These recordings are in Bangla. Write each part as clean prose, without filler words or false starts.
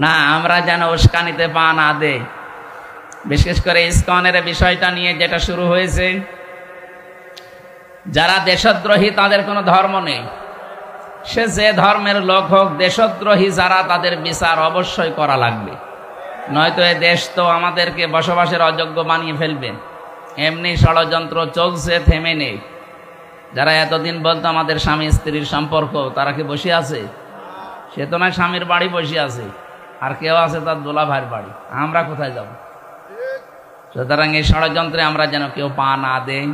না আমরা যেন উস্কানিতে পা না দেই। বিশেষ করে ইসকনের বিষয়টা নিয়ে যেটা শুরু হয়েছে, যারা দেশদ্রোহী তাদের কোনো ধর্ম নেই, সে যে ধর্মের লোক হোক, দেশদ্রোহী যারা তাদের বিচার অবশ্যই করা লাগবে, নয়তো এ দেশ তো আমাদেরকে বসবাসের অযোগ্য বানিয়ে ফেলবে। এমনি ষড়যন্ত্র চলছে, থেমে নেই। যারা এতদিন বলতো আমাদের স্বামী স্ত্রীর সম্পর্ক, তারা কি বসে আছে? সে তো নয় স্বামীর বাড়ি বসে আছে, আর কেউ আছে তার দোলা ভাইয়ের বাড়ি। আমরা কোথায় যাব? সুতরাং এই ষড়যন্ত্রে আমরা যেন কেউ পা না দেই।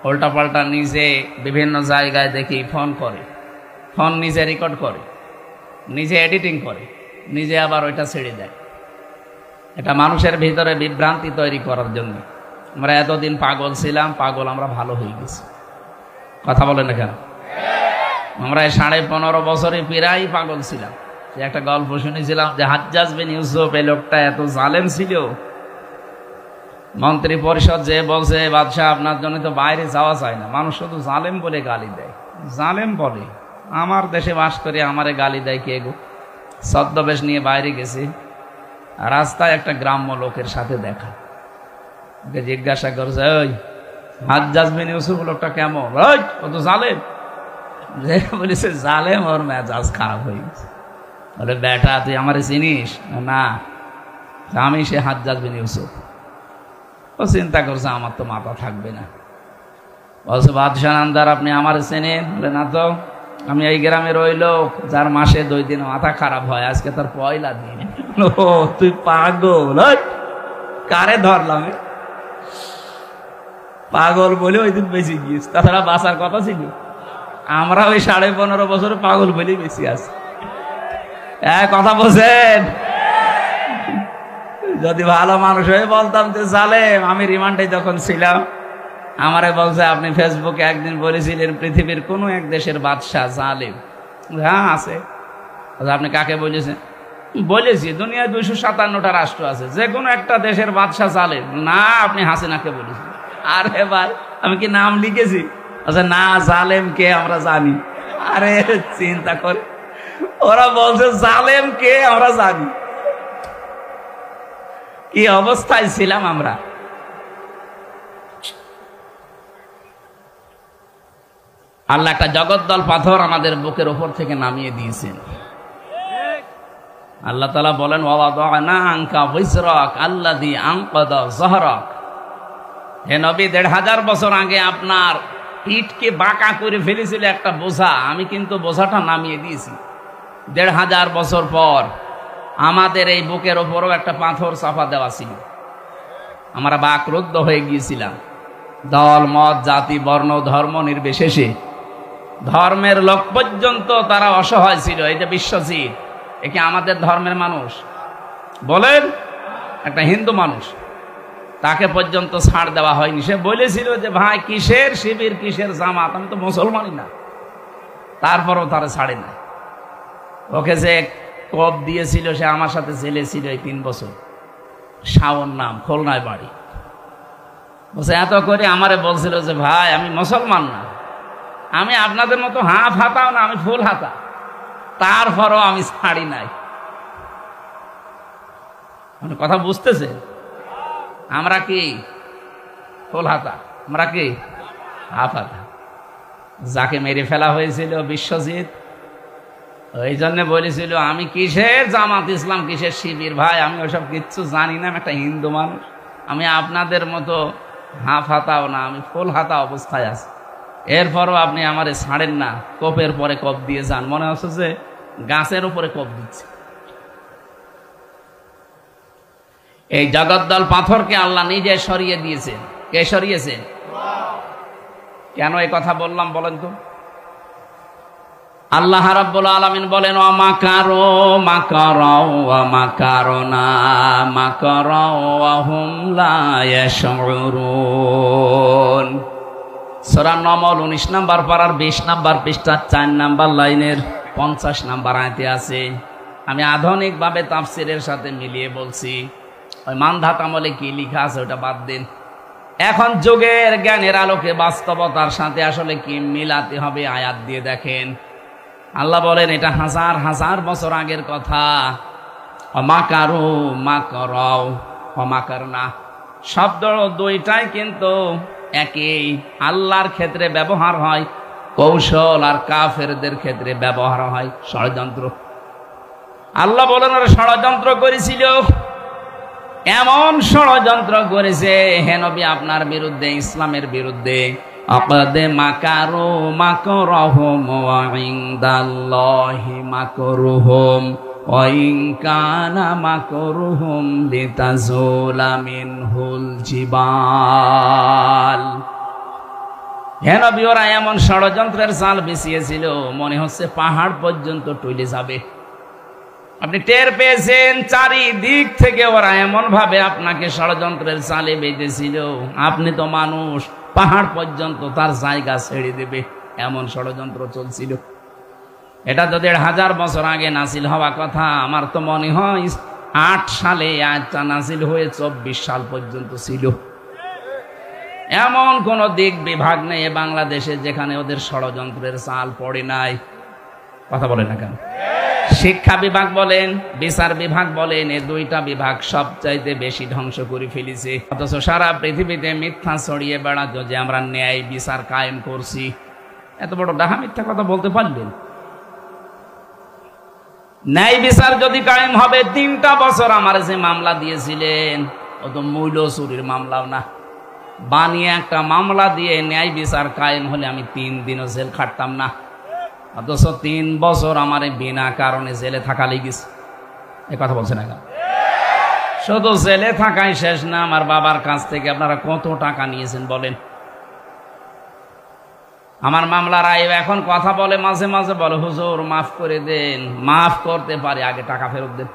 উল্টা পাল্টা নিজে বিভিন্ন জায়গায় দেখি ফোন করে, ফোন নিজে রেকর্ড করে, নিজে এডিটিং করে, নিজে আবার ওইটা ছেড়ে দেয়। এটা মানুষের ভিতরে বিভ্রান্তি তৈরি করার জন্য। আমরা এতদিন পাগল ছিলাম, পাগল আমরা ভালো হয়ে গেছি। কথা বলেন না কেন? আমরা 15.5 বছরে প্রায় পাগল ছিলাম। একটা গল্প শুনেছিলাম যে হাজ্জাজ বিন ইউসুফ, এই লোকটা এত জালেম ছিল, মন্ত্রী পরিষদ যে বলছে বাদশাহ আপনার জন্য তো বাইরে যাওয়া যায় না, মানুষ শুধু জালেম বলে গালি দেয়। জালেম বলে, আমার দেশে বাস করে আমারে গালি দেয় কে গো? ছদ্মবেশ নিয়ে বাইরে গেছে, রাস্তায় একটা গ্রাম্য লোকের সাথে দেখা, ওকে জিজ্ঞাসা করছে, ওই হাজ্জাজ বিন ইউসুফ লোকটা কেমন? ওই ও তো জালেম। যে বলেছে জালেম, ওর মেজাজ খারাপ হয়ে গেছে। বলে বেটা তুই আমারে চিনিস? না, আমি সে হাজ্জাজ বিন ইউসুফ। ও চিন্তা করছে আমার তো মাথা থাকবে না। বলছে বাদশাহ নামদার আপনি আমার চেনেন? বলে না তো, আমি এই গ্রামে রইল যার মাসে 2 দিন মাথা খারাপ হয়, আজকে তার পয়লা দিন। ও তুই পাগল? কারে ধরলাম? পাগল বলে ওই দিন বেঁচে গিয়েছ, তাছাড়া বাঁচার কথা ছিল। আমরা ওই 15.5 বছরে পাগল বলে বেশি আছি। কথা বলছেন? যদি ভালো মানুষ হয়ে বলতাম যে জালেম। আমি রিমান্ডে যখন ছিলাম, আমারে বলছে আপনি ফেসবুকে একদিন বলেছিলেন পৃথিবীর কোন এক দেশের বাদশাহ জালেম। হ্যাঁ আছে। আপনি কাকে বলেছেন? বলেছি দুনিয়ায় 257টা রাষ্ট্র আছে, যে কোনো একটা দেশের বাদশাহ জালেম। না, আপনি হাসিনাকে বলেছেন। আরে ভাই আমি কি নাম লিখেছি? আচ্ছা না, জালেম কে আমরা জানি। আরে চিন্তা করে, ওরা বলছে জালেম কে আমরা জানি। কি অবস্থায় ছিলাম আমরা! আল্লাহ একটা জগদ্দল পাথর আমাদের বুকের উপর থেকে নামিয়ে দিয়েছেন। আল্লাহ তাআলা বলেন ওয়াদানা আনকা বিজরাক আল্লাযী আনকাদা যাহরাক। হে নবী, 1500 বছর আগে আপনার পিঠকে বাঁকা করে ফেলেছিল একটা বোঝা, আমি কিন্তু বোঝাটা নামিয়ে দিয়েছি। 1500 বছর পর আমাদের এই বুকের ওপরও একটা পাথর চাপা দেওয়া ছিল। আমরা বাকরুদ্ধ হয়ে গিয়েছিলাম। দল মত জাতি বর্ণ ধর্ম নির্বিশেষে ধর্মের লোক পর্যন্ত তারা অসহায় ছিল। এই যে বিশ্বজিৎ, একে আমাদের ধর্মের মানুষ বলেন, একটা হিন্দু মানুষ, তাকে পর্যন্ত ছাড় দেওয়া হয়নি। সে বলেছিল যে ভাই কিসের শিবির, কিসের জামাত, আমি তো মুসলমানই না। তারপরও তারা ছাড়ে না। ওকে যে কব দিয়েছিল, সে আমার সাথে জেলে ছিল এই 3 বছর। শাওন নাম, খুলনায় বাড়ি। বলছে এত করে আমারে বলছিল যে ভাই আমি মুসলমান না, আমি আপনাদের মতো হাফ হাতাও না, আমি ফুল হাতা। তারপরও আমি ছাড়ি নাই। মানে কথা বুঝতেছে? আমরা কি ফুল হাতা? আমরা কি হাফ হাতা? যাকে মেরে ফেলা হয়েছিল বিশ্বজিৎ, ওই জন্য বলেছিল আমি কিসের জামাত ইসলাম, কিসের শিবির, ভাই আমি ওসব কিচ্ছু জানি না, আমি একটা হিন্দু মানুষ, আমি আপনাদের মতো হাফ হাতাও না, আমি ফুল হাতা অবস্থায় আছি। এরপরও আপনি আমারে ছাড়েন না, কোপের পরে কোপ দিয়ে যান, মনে হচ্ছে যে গাছের উপরে কোপ দিচ্ছে। এই জগদ্দল পাথরকে আল্লাহ নিজে সরিয়ে দিয়েছেন। কে সরিয়েছেন? কেন এই কথা বললাম বলেন তো? আল্লাহ রাব্বুল আলামিন বলেন ওয়া মাকারু মাকারাও ওয়া মাকারনা মাকারাও ওয়া হুম লা ইয়াশউরুন। সূরা নমল 19 নম্বর পারার 20 নম্বর পৃষ্ঠা 4 নম্বর লাইনের 50 নম্বর আয়াতে আছে। আমি আধুনিকভাবে তাফসীরের সাথে মিলিয়ে বলছি। ওই মানধাত আমলে কি লেখা আছে ওটা বাদ দিন। এখন যুগের জ্ঞানের আলোকে বাস্তবতার সাথে আসলে কি মিলাতে হবে আয়াত দিয়ে দেখেন। আল্লাহ বলেন এটা হাজার হাজার বছর আগের কথা। মাকারু মাকরাও মাকারনা, শব্দ দুইটাই কিন্তু একই, আল্লাহর ক্ষেত্রে ব্যবহার হয় কৌশল, আর কাফেরদের ক্ষেত্রে ব্যবহার হয় ষড়যন্ত্র। আল্লাহ বলেন ওরা ষড়যন্ত্র করেছিল, এমন ষড়যন্ত্র করেছে হে নবী আপনার বিরুদ্ধে, ইসলামের বিরুদ্ধে। আকাদে মাকারু মাকরাহুম ওয়া ইনদাল্লাহি মাকরুহুম ওয়া ইন কানা মাকরুহুম লিতাজুলা মিনহুল জিবাল। হে নবী ওরা এমন ষড়যন্ত্রের জাল বিছিয়েছিল, মনে হচ্ছে পাহাড় পর্যন্ত টলে যাবে। আপনি টের পেয়েছেন চারিদিক থেকে ওরা এমন ভাবে আপনাকে ষড়যন্ত্রের চালে বেঁধেছিল, আপনি তো মানুষ, পাহাড় পর্যন্ত তার জায়গা ছেড়ে দেবে, এমন ষড়যন্ত্র চলছিল। এটা তো ১৫০০ বছর আগে নাজিল হওয়া কথা। আমার তো মনে হয় ৮ সালে আয়াতটা নাজিল হয়ে ২৪ সাল পর্যন্ত ছিল। এমন কোন দিক বিভাগ নেই বাংলাদেশে যেখানে ওদের ষড়যন্ত্রের চাল পড়ে নাই। কথা বলে না কেন? শিক্ষা বিভাগ বলেন, বিচার বিভাগ বলেন, এই দুইটা বিভাগ সবচাইতে বেশি ধ্বংস করে ফেলেছে। অথচ সারা পৃথিবীতে মিথ্যা ছড়িয়ে বেড়াতো যে আমরা ন্যায় বিচার কায়েম করছি। এত বড় ডাহা মিথ্যা কথা বলতে পারবেন? ন্যায় বিচার যদি কায়েম হবে, 3টা বছর আমার যে মামলা দিয়েছিলেন ও তো মূল্য চুরির মামলাও না, বানিয়ে একটা মামলা দিয়ে ন্যায় বিচার কায়েম হলে আমি 3 দিনও জেল খাটতাম না। অথচ 3 বছর আমার বিনা কারণে জেলে থাকা লেগেছে। এই কথা বলছে না? শুধু জেলে থাকাই শেষ না, আমার বাবার কাছ থেকে আপনারা কত টাকা নিয়েছেন বলেন? আমার মামলার আইব এখন কথা বলে, মাঝে মাঝে বলে হুজুর মাফ করে দেন। মাফ করতে পারে, আগে টাকা ফেরত দেন।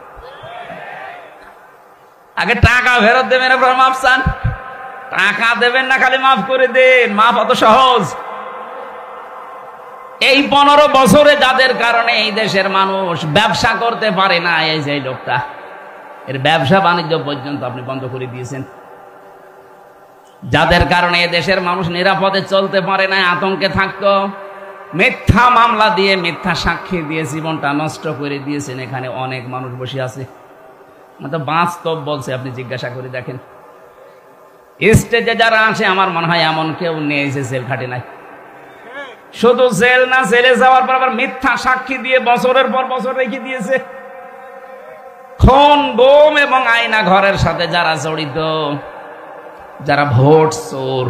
আগে টাকা ফেরত দেবেন, এরপর মাফ চান। টাকা দেবেন না, খালি মাফ করে দেন। মাফ অত সহজ? এই 15 বছরে যাদের কারণে এই দেশের মানুষ ব্যবসা করতে পারে না, এই যে লোকটা, এর ব্যবসা বাণিজ্য পর্যন্ত আপনি বন্ধ করে দিয়েছেন। যাদের কারণে এই দেশের মানুষ নিরাপদে চলতে পারে না, আতঙ্কে থাকতো, মিথ্যা মামলা দিয়ে মিথ্যা সাক্ষী দিয়ে জীবনটা নষ্ট করে দিয়েছেন। এখানে অনেক মানুষ বসে আছে, তো বাস্তব বলছে, আপনি জিজ্ঞাসা করে দেখেন। স্টেজে যারা আছে আমার মনে হয় এমন কেউ নেই যে জেল খাটে নাই। শুধু জেল না, জেলে যাওয়ার পর আবার মিথ্যা সাক্ষী দিয়ে বছরের পর বছর রেখে দিয়েছে। খুন, গুম এবং আয়না ঘরের সাথে যারা জড়িত, যারা ভোট চোর,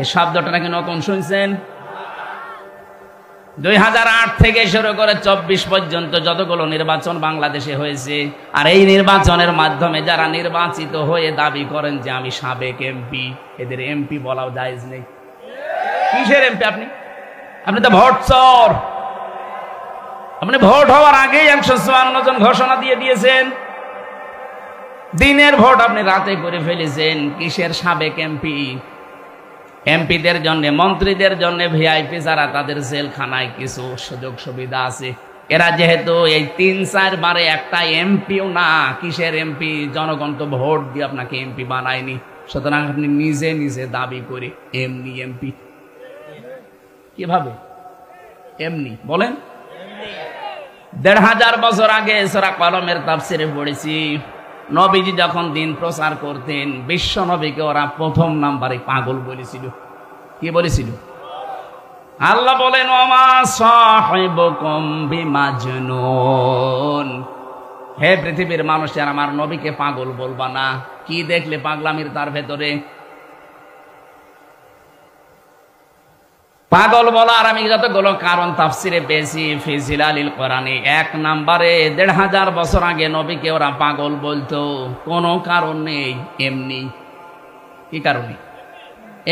এই শব্দটা নাকি নতুন শুনছেন? 2008 থেকে শুরু করে 24 পর্যন্ত যতগুলো নির্বাচন বাংলাদেশে হয়েছে, আর এই নির্বাচনের মাধ্যমে যারা নির্বাচিত হয়ে দাবি করেন যে আমি সাবেক এমপি, এদের এমপি বলাও জায়েজ নেই। কিসের এমপি আপনি? আপনি তো ভোট চোর। আপনি ভোট হওয়ার আগেই 154 জন ঘোষণা দিয়ে দিয়েছেন। দিনের ভোট আপনি রাতে করে ফেলেছেন। কিসের সাবেক এমপি? এমপিদের জন্য, মন্ত্রীদের জন্য ভিআইপি যারা, তাদের জেলখানায় কিছু সুযোগ সুবিধা আছে। এরা যেহেতু এই 3-4 বারে একটা এমপিও না, কিসের এমপি? জনগণ তো ভোট দিয়ে আপনাকে এমপি বানায়নি, সুতরাং আপনি নিজে নিজে দাবি করে এমনি এমপি। কিভাবে এমনি বলেন? 1500 বছর আগে সূরা কলমের তাফসিরে পড়েছি, নবীজি যখন দিন প্রচার করতেন, বিশ্ব নবীকে ওরা প্রথম নাম্বারে পাগল বলেছিল। কি বলেছিল? আল্লাহ বলেন ওমা সাহিবুকুম বিমাজনুন, হে পৃথিবীর মানুষের আমার নবীকে পাগল বলবা না। কি দেখলে পাগলামির তার ভেতরে? পাগল বলার আমি যতগুলো কারণ তাফসিরে পেয়েছি ফি জিলালিল কোরআনে, 1 নম্বরে 1500 বছর আগে নবীকে ওরা পাগল বলতো, কোনো কারণ নেই, এমনি। কি কারণে?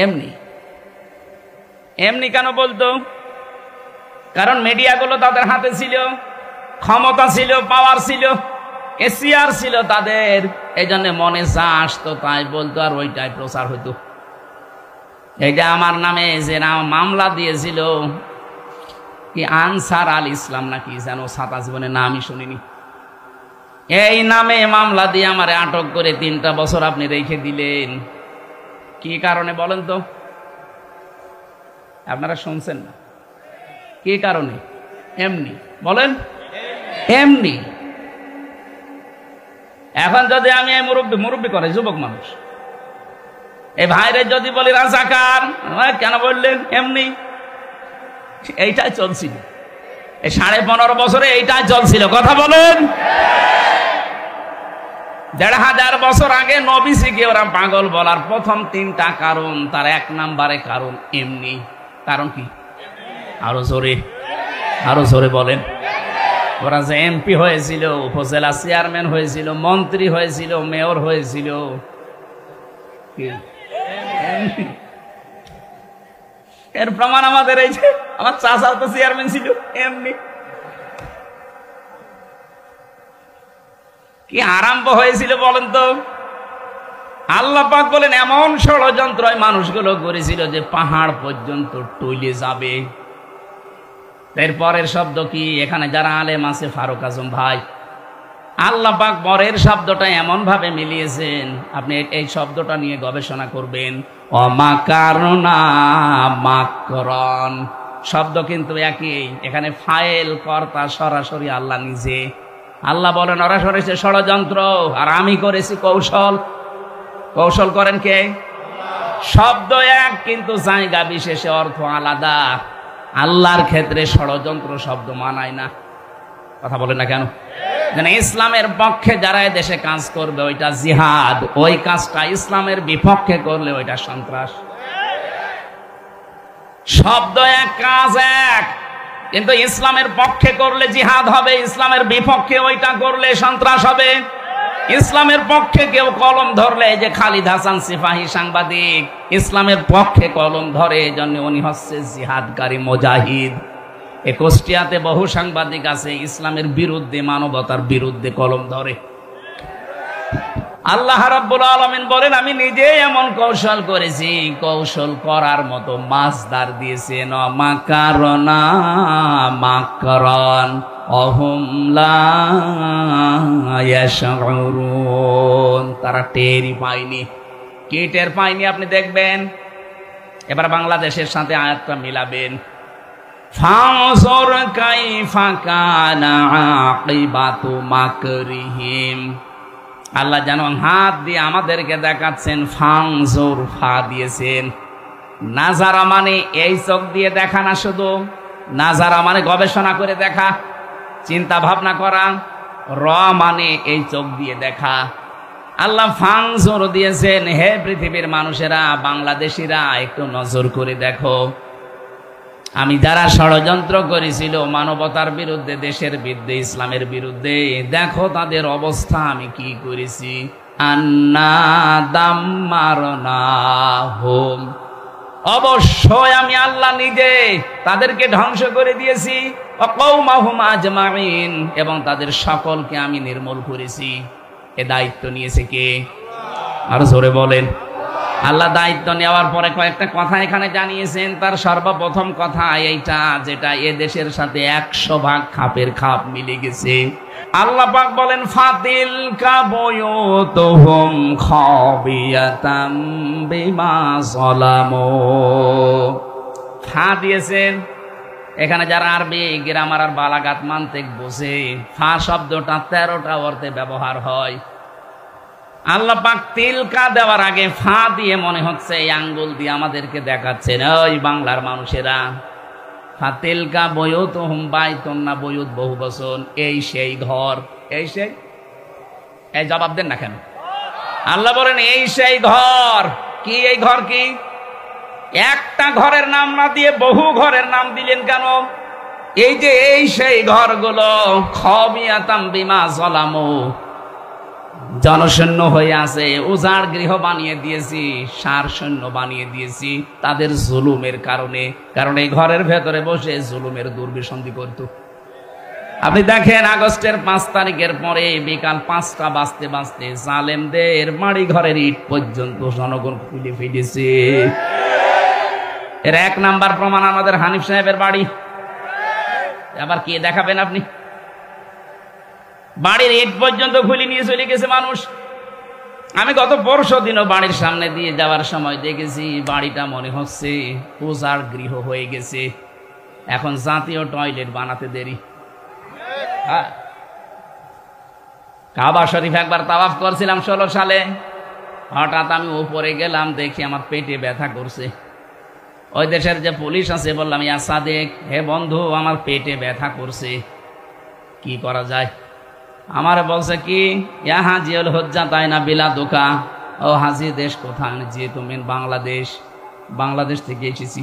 এমনি। এমনি কেন বলতো? কারণ মিডিয়াগুলো তাদের হাতে ছিল, ক্ষমতা ছিল, পাওয়ার ছিল, এসিআর ছিল তাদের। এই জন্য মনে যা আসতো তাই বলতো, আর ওইটাই প্রচার হইতো। এইটা আমার নামে যে মামলা দিয়েছিল, কি আনসার আল ইসলাম নাকি যেন, ছাতা জীবনে নামই শুনিনি, এই নামে মামলা দিয়ে আমারে আটক করে 3টা বছর আপনি রেখে দিলেন। কি কারণে বলেন তো? আপনারা শুনছেন না? কি কারণে? এমনি। বলেন এমনি। এখন যদি আমি এই মুরব্বী করে যুবক মানুষ, এই ভাইরে যদি বলি রাজাকার, কেন বললেন? এমনি এইটাই চলছিল, এই 15.5 বছরে এইটাই চলছিল। কথা বলেন। 1500 বছর আগে নবীজিকে ওরা পাগল বলার প্রথম 3টা কারণ, তার 1 নম্বরে কারণ এমনি। কারণ কি? আরো জোরে বলেন। ওরা যে এমপি হয়েছিল, উপজেলা চেয়ারম্যান হয়েছিল, মন্ত্রী হয়েছিল, মেয়র হয়েছিল, এর প্রমাণ আমাদের এই যে আমার চাচাও তো চেয়ারম্যান ছিল এমনি। কি আরম্ভ হয়েছিল বলেন তো? আল্লাহ পাক বলেন এমন ষড়যন্ত্র মানুষগুলো করেছিল যে পাহাড় পর্যন্ত টইলে যাবে। এরপরের শব্দ কি? এখানে যারা আলেম আছে, ফারুক আজম ভাই, আল্লাহ পাক পরের শব্দটা এমন ভাবে মিলিয়েছেন, আপনি এই শব্দটা নিয়ে গবেষণা করবেন। অমাকারনা মাকরন শব্দ কিন্তু একই। এখানে ফাইল কর্তা সরাসরি আল্লাহ নিজে। আল্লাহ বলেন ওরা করেছে ষড়যন্ত্র আর আমি করেছি কৌশল। কৌশল করেন কে? শব্দ এক, কিন্তু জায়গা বিশেষে অর্থ আলাদা। আল্লাহর ক্ষেত্রে ষড়যন্ত্র শব্দ মানায় না। কথা বলেন না কেন? ইসলামের পক্ষে যারা দেশে কাজ করবে ওইটা জিহাদ, ওই কাজটা ইসলামের বিপক্ষে করলে ওইটা সন্ত্রাস। শব্দ এক, কাজ এক, কিন্তু ইসলামের পক্ষে করলে জিহাদ হবে, ইসলামের বিপক্ষে ওইটা করলে সন্ত্রাস হবে। ইসলামের পক্ষে কেউ কলম ধরলে, যে খালিদ হাসান সিপাহী সাংবাদিক ইসলামের পক্ষে কলম ধরে, এই জন্য উনি হচ্ছে জিহাদকারী মুজাহিদ। কুষ্টিয়াতে বহু সাংবাদিক আছে ইসলামের বিরুদ্ধে, মানবতার বিরুদ্ধে কলম ধরে। আল্লাহ রাব্বুল আলামিন বলেন আমি নিজে এমন কৌশল করেছি, কৌশল করার মতো মাসদার দিয়েছেন। মাকারনা মাকরান অহুম লা ইয়াশউরুন, তারা টেরই পায়নি। কি টের পায়নি আপনি দেখবেন। এবার বাংলাদেশের সাথে আয়াতটা মিলাবেন। ফানজুর কাইফা কানা আকিবাতু মাকরিহিম। আল্লাহ যেন হাত দিয়ে আমাদেরকে দেখাচ্ছেন। ফানজুর, ফা দিয়েছেন। নাজারা মানে এই চোখ দিয়ে দেখা না, শুধু নাজারা মানে গবেষণা করে দেখা, চিন্তা ভাবনা করা। র মানে এই চোখ দিয়ে দেখা। আল্লাহ ফানজুর দিয়েছেন। হে পৃথিবীর মানুষেরা, বাংলাদেশিরা, একটু নজর করে দেখো, আমি যারা ষড়যন্ত্র করেছিল মানবতার বিরুদ্ধে, দেশের বিরুদ্ধে, ইসলামের বিরুদ্ধে, দেখো তাদের অবস্থা আমি কি করেছি। আন্না দাম্মারনাহুম, অবশ্যই আমি আল্লাহ নিজে তাদেরকে ধ্বংস করে দিয়েছি। ওয়াকাউমাহুম আজমাইন, এবং তাদের সকলকে আমি নির্মূল করেছি। এ দায়িত্ব নিয়েছে কে? আর জোরে বলেন। আল্লাহ দায়িত্ব নেওয়ার পরে কয়েকটা কথা এখানে জানিয়েছেন। তার সর্বপ্রথম কথা এইটা, যেটা এ দেশের সাথে 100% খাপের খাপ মিলে গেছে। আল্লাহ পাক বলেন ফাতিলকা বুয়ুতুহুম খাবিয়াতাম বিমা যালামু। ফা দিয়েছেন। এখানে যারা আরবি গ্রামার আর বালাগাত মানতেক বোঝে, ফা শব্দটা 13টা অর্থে ব্যবহার হয়। আল্লাহ পাক তিলকা দেওয়ার আগে ফা দিয়ে মনে হচ্ছে এই আঙ্গুল দিয়ে আমাদেরকে দেখাচ্ছেন, ওই বাংলার মানুষেরা, ফাতিলকা বুয়ুতুহুম বাইতুন না বুয়ুত বহু বচন, এই সেই ঘর। এই সেই, এই জবাব দেন না কেন? আল্লাহ বলেন এই সেই ঘর। কি এই ঘর? কি একটা ঘরের নাম না দিয়ে বহু ঘরের নাম দিলেন কেন? এই যে এই সেই ঘরগুলো খাবিয়াতাম বিমা যালামু, জনশূন্য হয়ে আছে, উজাড় গৃহ বানিয়ে দিয়েছি, সার শূন্য বানিয়ে দিয়েছি তাদের জুলুমের কারণে। কারণ এই ঘরের ভেতরে বসে জুলুমের দুর্বিসন্ধি করত। আপনি দেখেন আগস্টের 5 তারিখের পরে বিকাল 5টা বাজতে বাজতে জালেমদের বাড়ি ঘরের ইট পর্যন্ত জনগণ খুলে ফেলেছে। এর 1 নাম্বার প্রমাণ আমাদের হানিফ সাহেবের বাড়ি। আবার কে দেখাবেন আপনি? বাড়ির ইট পর্যন্ত খুলে নিয়ে চলে গেছে মানুষ। আমি গত পরশু দিনও বাড়ির সামনে দিয়ে যাওয়ার সময় দেখেছি বাড়িটা মনে হচ্ছে উজাড় গৃহ হয়ে গেছে। এখন জাতীয় টয়লেট বানাতে দেরি। কাবা শরীফ একবার তাওয়াফ করছিলাম 16 সালে। হঠাৎ আমি উপরে গেলাম, দেখি আমার পেটে ব্যথা করছে। ওই দেশের যে পুলিশ আছে বললাম, ইয়া সাদেক, হে বন্ধু, আমার পেটে ব্যথা করছে, কি করা যায়? আমার বলছে কি, ইয়া হাজিউল হজ্জা তাই না বিলা দোকা। ও হাজি, দেশ কোথায়? যে তুমি বাংলাদেশ থেকে এসেছি।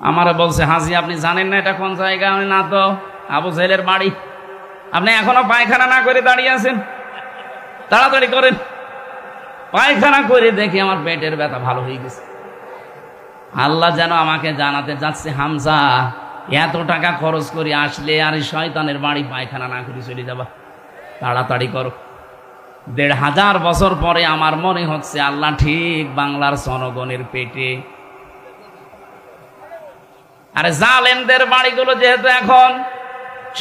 আমার বলছে, হাজি আপনি জানেন না এটা কোন জায়গা? আমি না তো, আবু জেহেলের বাড়ি। আপনি এখনো পায়খানা না করে দাঁড়িয়ে আছেন, তাড়াতাড়ি করেন। পায়খানা করে দেখি আমার পেটের ব্যথা ভালো হয়ে গেছে। আল্লাহ যেন আমাকে জানাতে যাচ্ছে, হামজা, এত টাকা খরচ করে আসলে আর শয়তানের বাড়ি পায়খানা না করে চলে যাবা, তাড়াতাড়ি করো। 1500 বছর পরে আমার মনে হচ্ছে আল্লাহ ঠিক বাংলার জনগণের পেটে। আরে জালেমদের বাড়িগুলো যেহেতু এখন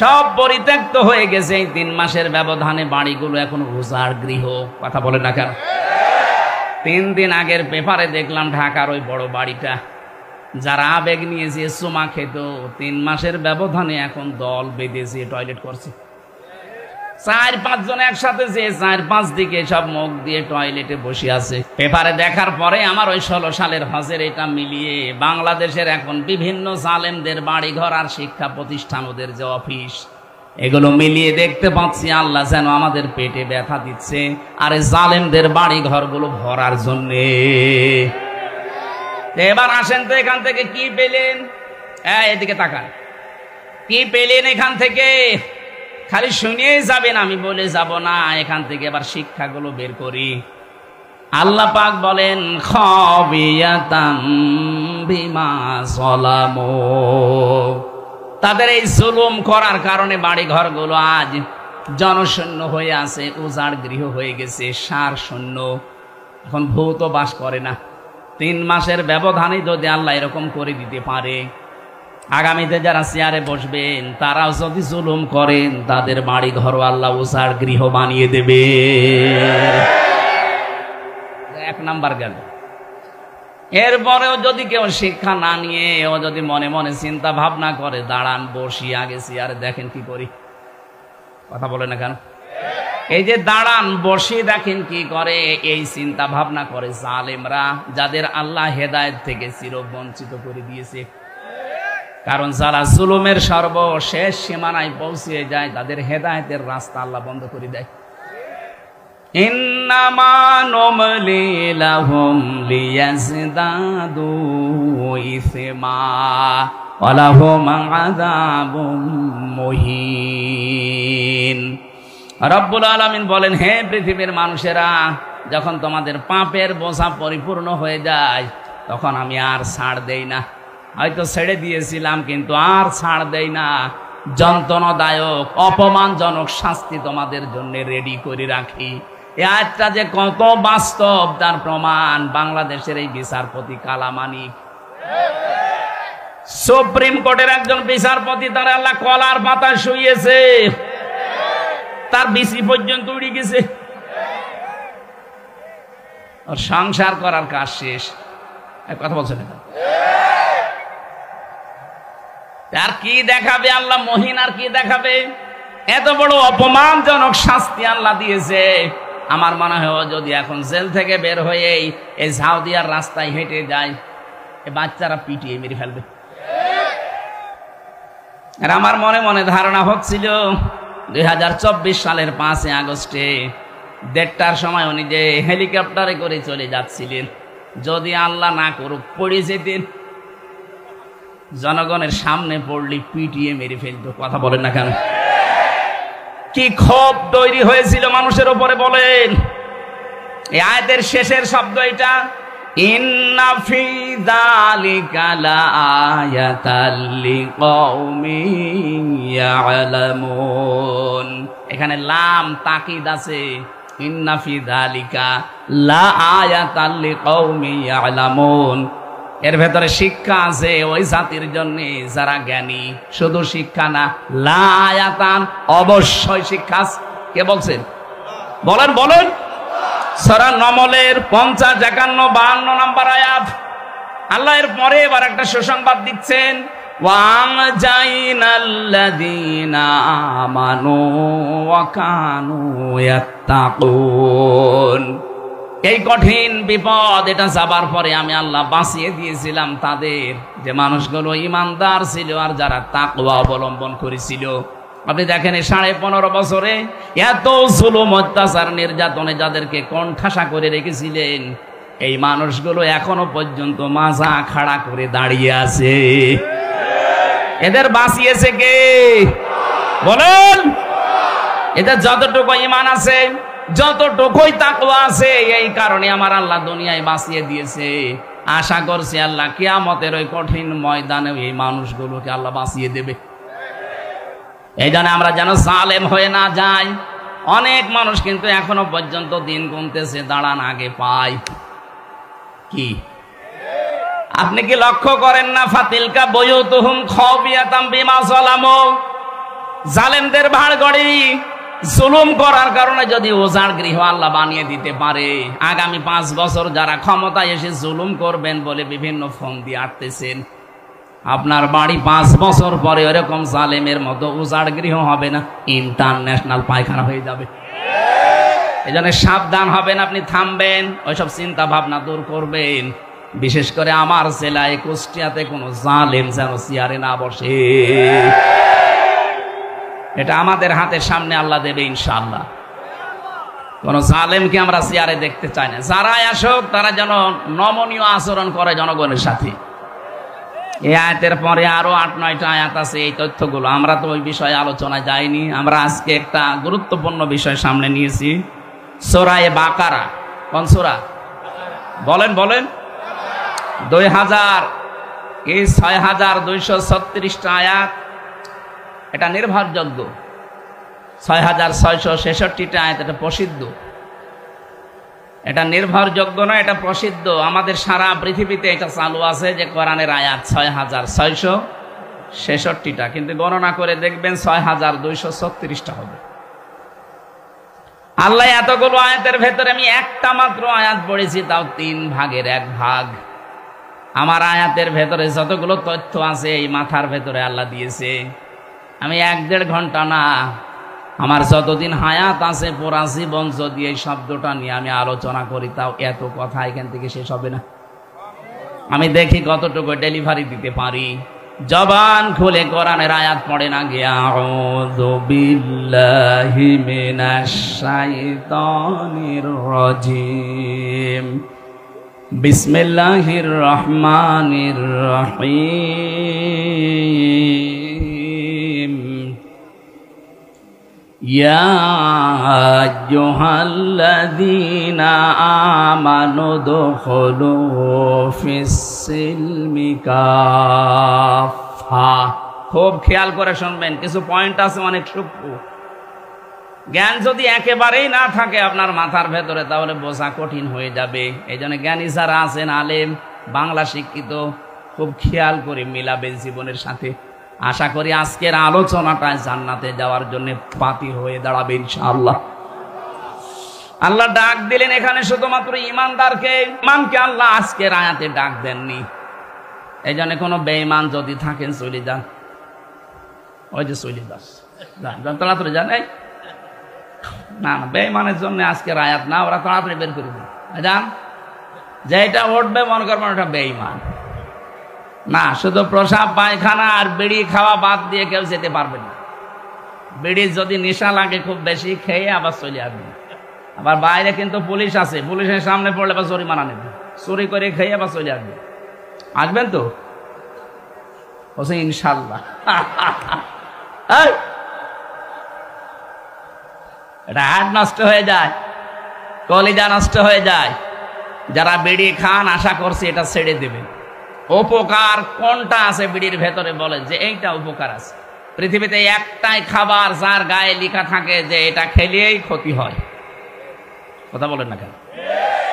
সব পরিত্যক্ত হয়ে গেছে, এই 3 মাসের ব্যবধানে বাড়িগুলো এখন উজাড় গৃহ। কথা বলে না কেন? 3 দিন আগের পেপারে দেখলাম ঢাকার ওই বড় বাড়িটা, যারা আবেগ নিয়ে যে চুমা খেত, 3 মাসের ব্যবধানে এখন দল বেঁধেছে, টয়লেট করছে। 4-5 জন একসাথে যে 4-5 দিকে সব মুখ দিয়ে টয়লেটে বসে আছে। পেপারে দেখার পরে আমার ওই 16 সালের হজের এটা মিলিয়ে বাংলাদেশের এখন বিভিন্ন জালেমদের বাড়িঘর আর শিক্ষা প্রতিষ্ঠান, ওদের যে অফিস, এগুলো মিলিয়ে দেখতে পাচ্ছি আল্লাহ যেন আমাদের পেটে ব্যথা দিচ্ছে, আর এই জালেমদের বাড়ি ঘরগুলো ভরার জন্যে। এবার আসেন তো, এখান থেকে কি পেলেন? এদিকে তাকান, কি পেলেন এখান থেকে? খালি শুনিয়েই যাবেন, আমি বলে যাব না। এখান থেকে এবার শিক্ষাগুলো বের করি। আল্লাহ পাক বলেন, খাবিয়াতাম বিমা যালামু, তাদের এই জুলুম করার কারণে বাড়ি ঘরগুলো আজ জনশূন্য হয়ে আছে, উজাড় গৃহ হয়ে গেছে, সার শূন্য। এখন ভূত বাস করে না। 3 মাসের ব্যবধানে যদি আল্লাহ এরকম করে দিতে পারে, আগামীতে যারা চেয়ারে বসবেন তারাও যদি জুলুম করেন, তাদের বাড়ি ঘর আল্লাহ উজাড় গৃহ বানিয়ে দেবে। 1 নাম্বার গেল। এরপরেও যদি কেউ শিক্ষা না নিয়ে, ও যদি মনে মনে চিন্তা ভাবনা করে, দাঁড়ান বসি আগে চেয়ারে, দেখেন কি করি। কথা বলে না কেন? এই যে দাঁড়ান বসি দেখেন কি করে, এই চিন্তা ভাবনা করে জালেমরা, যাদের আল্লাহ হেদায়েত থেকে চিরবঞ্চিত করে দিয়েছে। কারণ যারা জুলুমের সর্বশেষ সীমানায় পৌঁছে যায়, তাদের হেদায়েতের রাস্তা আল্লাহ বন্ধ করে দেয়। ইন্নামা নুমলি লাহুম লিয়াজদাদু ইসমা ওয়া লাহুম আযাবুম মুহিন। রব্বুল আলামিন বলেন, হে পৃথিবীর মানুষেরা, যখন তোমাদের পাপের বোঝা পরিপূর্ণ হয়ে যায়, তখন আমি আর ছাড় দেই না। হয়তো ছেড়ে দিয়েছিলাম, কিন্তু আর ছাড় দেই না। যন্ত্রণাদায়ক অপমানজনক শাস্তি তোমাদের জন্য রেডি করে রাখি। এই আয়াতটা যে কত বাস্তব তার প্রমাণ বাংলাদেশের এই বিচারপতি কালামানিক। সুপ্রিম কোর্টের একজন বিচারপতি, তার আল্লাহ কলার পাতায় শুইয়েছে, তার বিসি পর্যন্ত উড়ে গেছে, আর সংসার করার কাজ শেষ। কথা বলছেন না? আর কি দেখাবে আল্লাহ মহিন, আর কি দেখাবে? এত বড় অপমানজনক শাস্তি আল্লাহ দিয়েছে। আমার মনে হয় যদি এখন জেল থেকে বের হয়ে এই ঝাউদিয়ার রাস্তায় হেঁটে যায়, এ বাচ্চারা পিটিয়ে মেরে ফেলবে। আর আমার মনে মনে ধারণা হচ্ছিল 2024 সালের 5 আগস্টে 1:30টার সময় উনি যে হেলিকপ্টারে করে চলে যাচ্ছিলেন, যদি আল্লাহ না করুক পড়ে যেতেন, জনগণের সামনে পড়লে পিটিয়ে মেরে ফেলতো। কথা বলেন না কেন? কি ক্ষোভ তৈরি হয়েছিল মানুষের উপরে বলেন। এই আয়াতের শেষের শব্দ এটা, ইন্না ফি যালিকা লাআয়াতাল লিকাউমিন ইয়ালামুন। এখানে লাম তাকিদ আছে, ইন্না ফি যালিকা লাআয়াতাল লিকাউমিন ইয়ালামুন। এর ভেতরে শিক্ষা আছে ওই জাতির জন্য যারা জ্ঞানী। শুধু শিক্ষা না, লায়াতান, অবশ্যই শিক্ষা। কে বলছেন? বলেন বলেন। সূরা নমলের 50, 51, 52 নম্বর আয়াত। আল্লাহ এর পরে এবার একটা সুসংবাদ দিচ্ছেন, ওয়ানজাইনাল্লাযীনা আমানু ওয়া কানু ইয়াত্তাকুন। এই কঠিন বিপদ এটা যাবার পরে আমি আল্লাহ বাঁচিয়ে দিয়েছিলাম তাদের, যে মানুষগুলো ঈমানদার ছিল আর যারা তাকওয়া অবলম্বন করেছিল। আপনি দেখেন এই 15.5 বছরে এত জুলুম অত্যাচার নির্যাতনে যাদেরকে কোণঠাসা করে রেখেছিলেন, এই মানুষগুলো এখনো পর্যন্ত মাজা খাড়া করে দাঁড়িয়ে আছে। এদের বাঁচিয়েছে কে বলেন? এদের যতটুকু ঈমান আছে, যতটুকুই তাকওয়া আছে, এই কারণে আমার আল্লাহ দুনিয়ায় বাঁচিয়ে দিয়েছে। আশা করছি আল্লাহ কিয়ামতের ওই কঠিন ময়দানে এই মানুষগুলোকে আল্লাহ বাঁচিয়ে দেবে। এই জন্য আমরা যেন জালেম হয়ে না যাই। অনেক মানুষ কিন্তু এখনো পর্যন্ত দিন গুনতেছে, দাঁড়ান আগে পাই। কি আপনি কি লক্ষ্য করেন না? ফাতিলকা বুয়ুতুহুম খাবিয়াতাম বিমা যালামু। জালেমদের ভাড়গড়ি জুলুম করার কারণে যদি ওজার গৃহ আল্লাহ বানিয়ে দিতে পারে, আগামী 5 বছর যারা ক্ষমতায় এসে জুলুম করবেন বলে বিভিন্ন ফোন দিয়ে আটতেছেন, আপনার বাড়ি 5 বছর পরে এরকম জালেমের মতো উজাড় গৃহ হবে না, ইন্টারন্যাশনাল পায়খানা হয়ে যাবে। এই জন্য সাবধান হবেন, আপনি থামবেন, ওইসব চিন্তা ভাবনা দূর করবেন। বিশেষ করে আমার জেলায় কুষ্টিয়াতে কোনো জালেম যেন চেয়ারে না বসে। এটা আমাদের হাতের সামনে আল্লাহ দেবে ইনশাআল্লাহ। কোন জালেমকে আমরা চেয়ারে দেখতে চাই না। যারাই আসুক তারা যেন নমনীয় আচরণ করে জনগণের সাথে। এই আয়াতের পরে আরো 8-9টা আয়াত আছে। এই তথ্যগুলো আমরা তো ওই বিষয়ে আলোচনায় যাইনি। আমরা আজকে একটা গুরুত্বপূর্ণ বিষয় সামনে নিয়েছি, সূরা বাকারা। কোন সূরা বলেন? 6236টা আয়াত। এটা নির্ভরযোগ্য। 6666টা আয়াত। এটা প্রসিদ্ধ, এটা নির্ভরযোগ্য না, এটা প্রসিদ্ধ। আমাদের সারা পৃথিবীতে এটা চালু আছে যে কোরআনের আয়াত 6666টা, কিন্তু গণনা করে দেখবেন 6236টা হবে। আল্লাহ এতগুলো আয়াতের ভেতরে আমি একটা মাত্র আয়াত পড়েছি, তাও 3 ভাগের 1 ভাগ। আমার আয়াতের ভেতরে যতগুলো তথ্য আছে এই মাথার ভেতরে আল্লাহ দিয়েছে। আমি 1-1.5 ঘন্টা না, আমার যতদিন হায়াত আছে পুরা জীবন যদি এই শব্দটা নিয়ে আমি আলোচনা করি, তাও এত কথা এখান থেকে শেষ হবে না। আমি দেখি কতটুকু ডেলিভারি দিতে পারি। জবান খুলে কোরআনের আয়াত পড়ে না গিয়া, আউযু বিল্লাহি মিনাশ শাইতানির রাজিম, বিসমিল্লাহির রহমানির রহিম, ইয়া আইয়ুহাল্লাযীনা আমানু দুখুলু ফিস-সিলমি কাফা। খুব খেয়াল করে শুনবেন, কিছু পয়েন্ট আছে অনেক সূক্ষ্ম। জ্ঞান যদি একেবারেই না থাকে আপনার মাথার ভেতরে, তাহলে বোঝা কঠিন হয়ে যাবে। এই জন্য জ্ঞানী যারা আছেন, আলেম, বাংলা শিক্ষিত, খুব খেয়াল করে মিলাবেন জীবনের সাথে। আশা করি আজকের আলোচনাটায় জান্নাতে যাওয়ার জন্য পাতি হয়ে দাঁড়াবে ইনশাআল্লাহ। আল্লাহ ডাক দিলেন এখানে শুধুমাত্র ইমানদারকে। ইমানকে আল্লাহ আজকের আয়াতে ডাক দেননি। এই জন্য কোনো বেঈমান যদি থাকেন চলে যান, ওই যে চলে যান, তাড়াতাড়ি যান। এই না না, বেঈমানের জন্য আজকের আয়াত না, ওরা তাড়াতাড়ি বের করে দেন। যান, যেটা উঠবে মনে করবেন ওটা বেঈমান না। শুধু প্রসাব পায়খানা আর বিড়ি খাওয়া বাদ দিয়ে কেউ যেতে পারবে না। বিড়ির যদি নেশা লাগে খুব বেশি, খেয়ে আবার চলে আসবে। আবার বাইরে কিন্তু পুলিশ আছে, পুলিশের সামনে পড়লে আবার জরিমানা নেবে। চুরি করে খেয়ে আবার চলে আসবে। আসবেন তো? বলছে ইনশাল্লাহ। এটা হার্ট নষ্ট হয়ে যায়, কলিজা নষ্ট হয়ে যায়। যারা বিড়ি খান আশা করছি এটা ছেড়ে দেবে। উপকার কোনটা আছে বিড়ির ভেতরে বলে যে এইটা উপকার আছে। পৃথিবীতে একটাই খাবার যার গায়ে লেখা থাকে যে এটা খেলেই ক্ষতি হয়। কথা বলেন না কেন?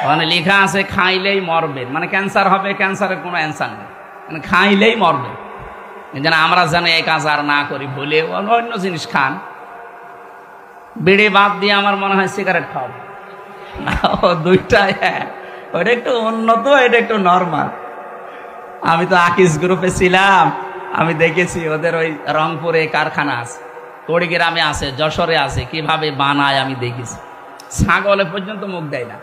ওখানে লেখা আছে খাইলেই মরবেন, মানে ক্যান্সার হবে। ক্যান্সারের কোনো অ্যান্সার নেই, মানে খাইলেই মরবেন। যেন আমরা জানি এই কাজ আর না করি বলে অন্য জিনিস খান। বিড়ি বাদ দিয়ে আমার মনে হয় সিগারেট খাওয়াবো। দুইটাই, ওটা একটু উন্নত, এটা একটু নর্মাল। আমি তো আকিস গ্রুপে ছিলাম, আমি দেখেছি ওদের ওই রংপুরে কারখানা আছে, কুড়িগ্রামে আছে, যশোরে আছে, কিভাবে বানায় আমি দেখেছি। ছাগলে পর্যন্ত মুখ দেয় না।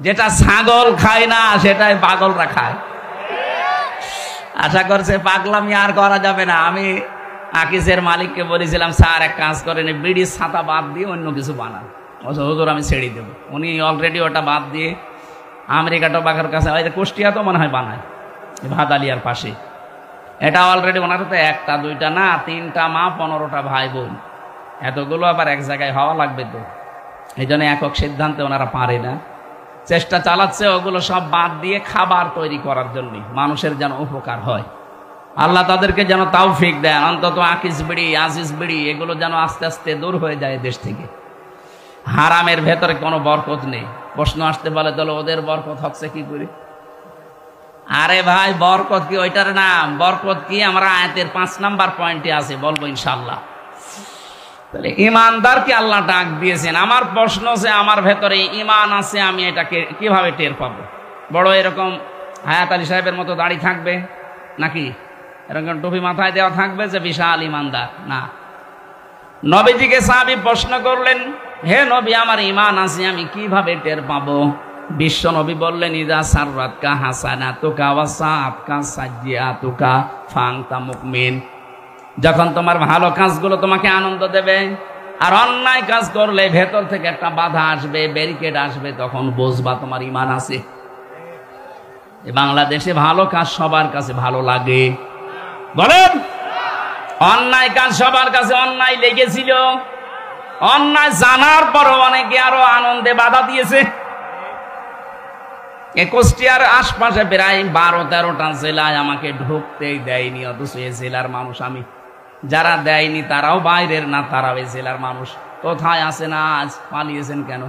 যেটা ছাগল খায় না সেটাই পাগলরা খায়। আশা করছে পাগলামি আর করা যাবে না। আমি আকিসের মালিককে বলেছিলাম, স্যার এক কাজ করেন, বিড়ির ছাতা বাদ দিয়ে অন্য কিছু বানান। হুজুর আমি ছেড়ে দেবো। উনি অলরেডি ওটা বাদ দিয়ে আমেরিকা টোবাকের কাছে, কুষ্টিয়া তো মনে হয় বানায়, ভাদালিয়ার পাশে। এটা অলরেডি ওনার তো একটা দুইটা না, 3টা মা 15টা ভাই বোন, এতগুলো আবার এক জায়গায় হওয়া লাগবে তো। এই জন্য একক সিদ্ধান্তে ওনারা পারে না, চেষ্টা চালাচ্ছে ওগুলো সব বাদ দিয়ে খাবার তৈরি করার জন্য, মানুষের যেন উপকার হয়। আল্লাহ তাদেরকে যেন তৌফিক দেন, অন্তত আকিস বিড়ি, আজিজ বিড়ি এগুলো যেন আস্তে আস্তে দূর হয়ে যায় দেশ থেকে। হারামের ভেতরে কোনো বরকত নেই। প্রশ্ন আসতে বলে তাহলে ওদের বরকত হচ্ছে কি করে? আরে ভাই, বরকত কি ওইটার নাম? বরকত কি আমরা আয়াতের 5 নাম্বার পয়েন্টে আছে, বলবো ইনশাআল্লাহ। তাহলে ইমানদারকে আল্লাহ ডাক দিয়েছেন। আমার প্রশ্ন হচ্ছে, আমার ভেতরে ইমান আছে, আমি এটাকে কিভাবে টের পাবো? বড় এরকম হায়াত আলী সাহেবের মতো দাড়ি থাকবে নাকি এরকম টুপি মাথায় দেওয়া থাকবে যে বিশাল ইমানদার? না। নবীজিকে সাহাবী প্রশ্ন করলেন, হে নবী, আমার ইমান আছে, আমি কিভাবে টের পাবো? বিশ্ব নবী বললেন, ইদা সাররাতকা হাসানাতুকা ওয়া সাআতকা সাজ্জিআতুকা ফাআনতা মুমিন। যখন তোমার ভালো কাজগুলো তোমাকে আনন্দ দেবে, আর অন্যায় কাজ করলে ভেতর থেকে একটা বাধা আসবে, ব্যারিকেড আসবে, তখন বুঝবা তোমার ইমান আছে। বাংলাদেশে ভালো কাজ সবার কাছে ভালো লাগে? বলেন। অন্যায় কাজ সবার কাছে অন্যায় লেগেছিল। অন্যায় জানার পরও অনেকে আরো আনন্দে বাধা দিয়েছে। কুষ্টিয়ার আশপাশে প্রায় 12-13টা জেলায় আমাকে ঢুকতেই দেয়নি, অথচ এ জেলার মানুষ আমি। যারা দেয়নি তারাও বাইরের না, তারাও এই জেলার মানুষ। কোথায় আছেন আজ? পালিয়েছেন কেন?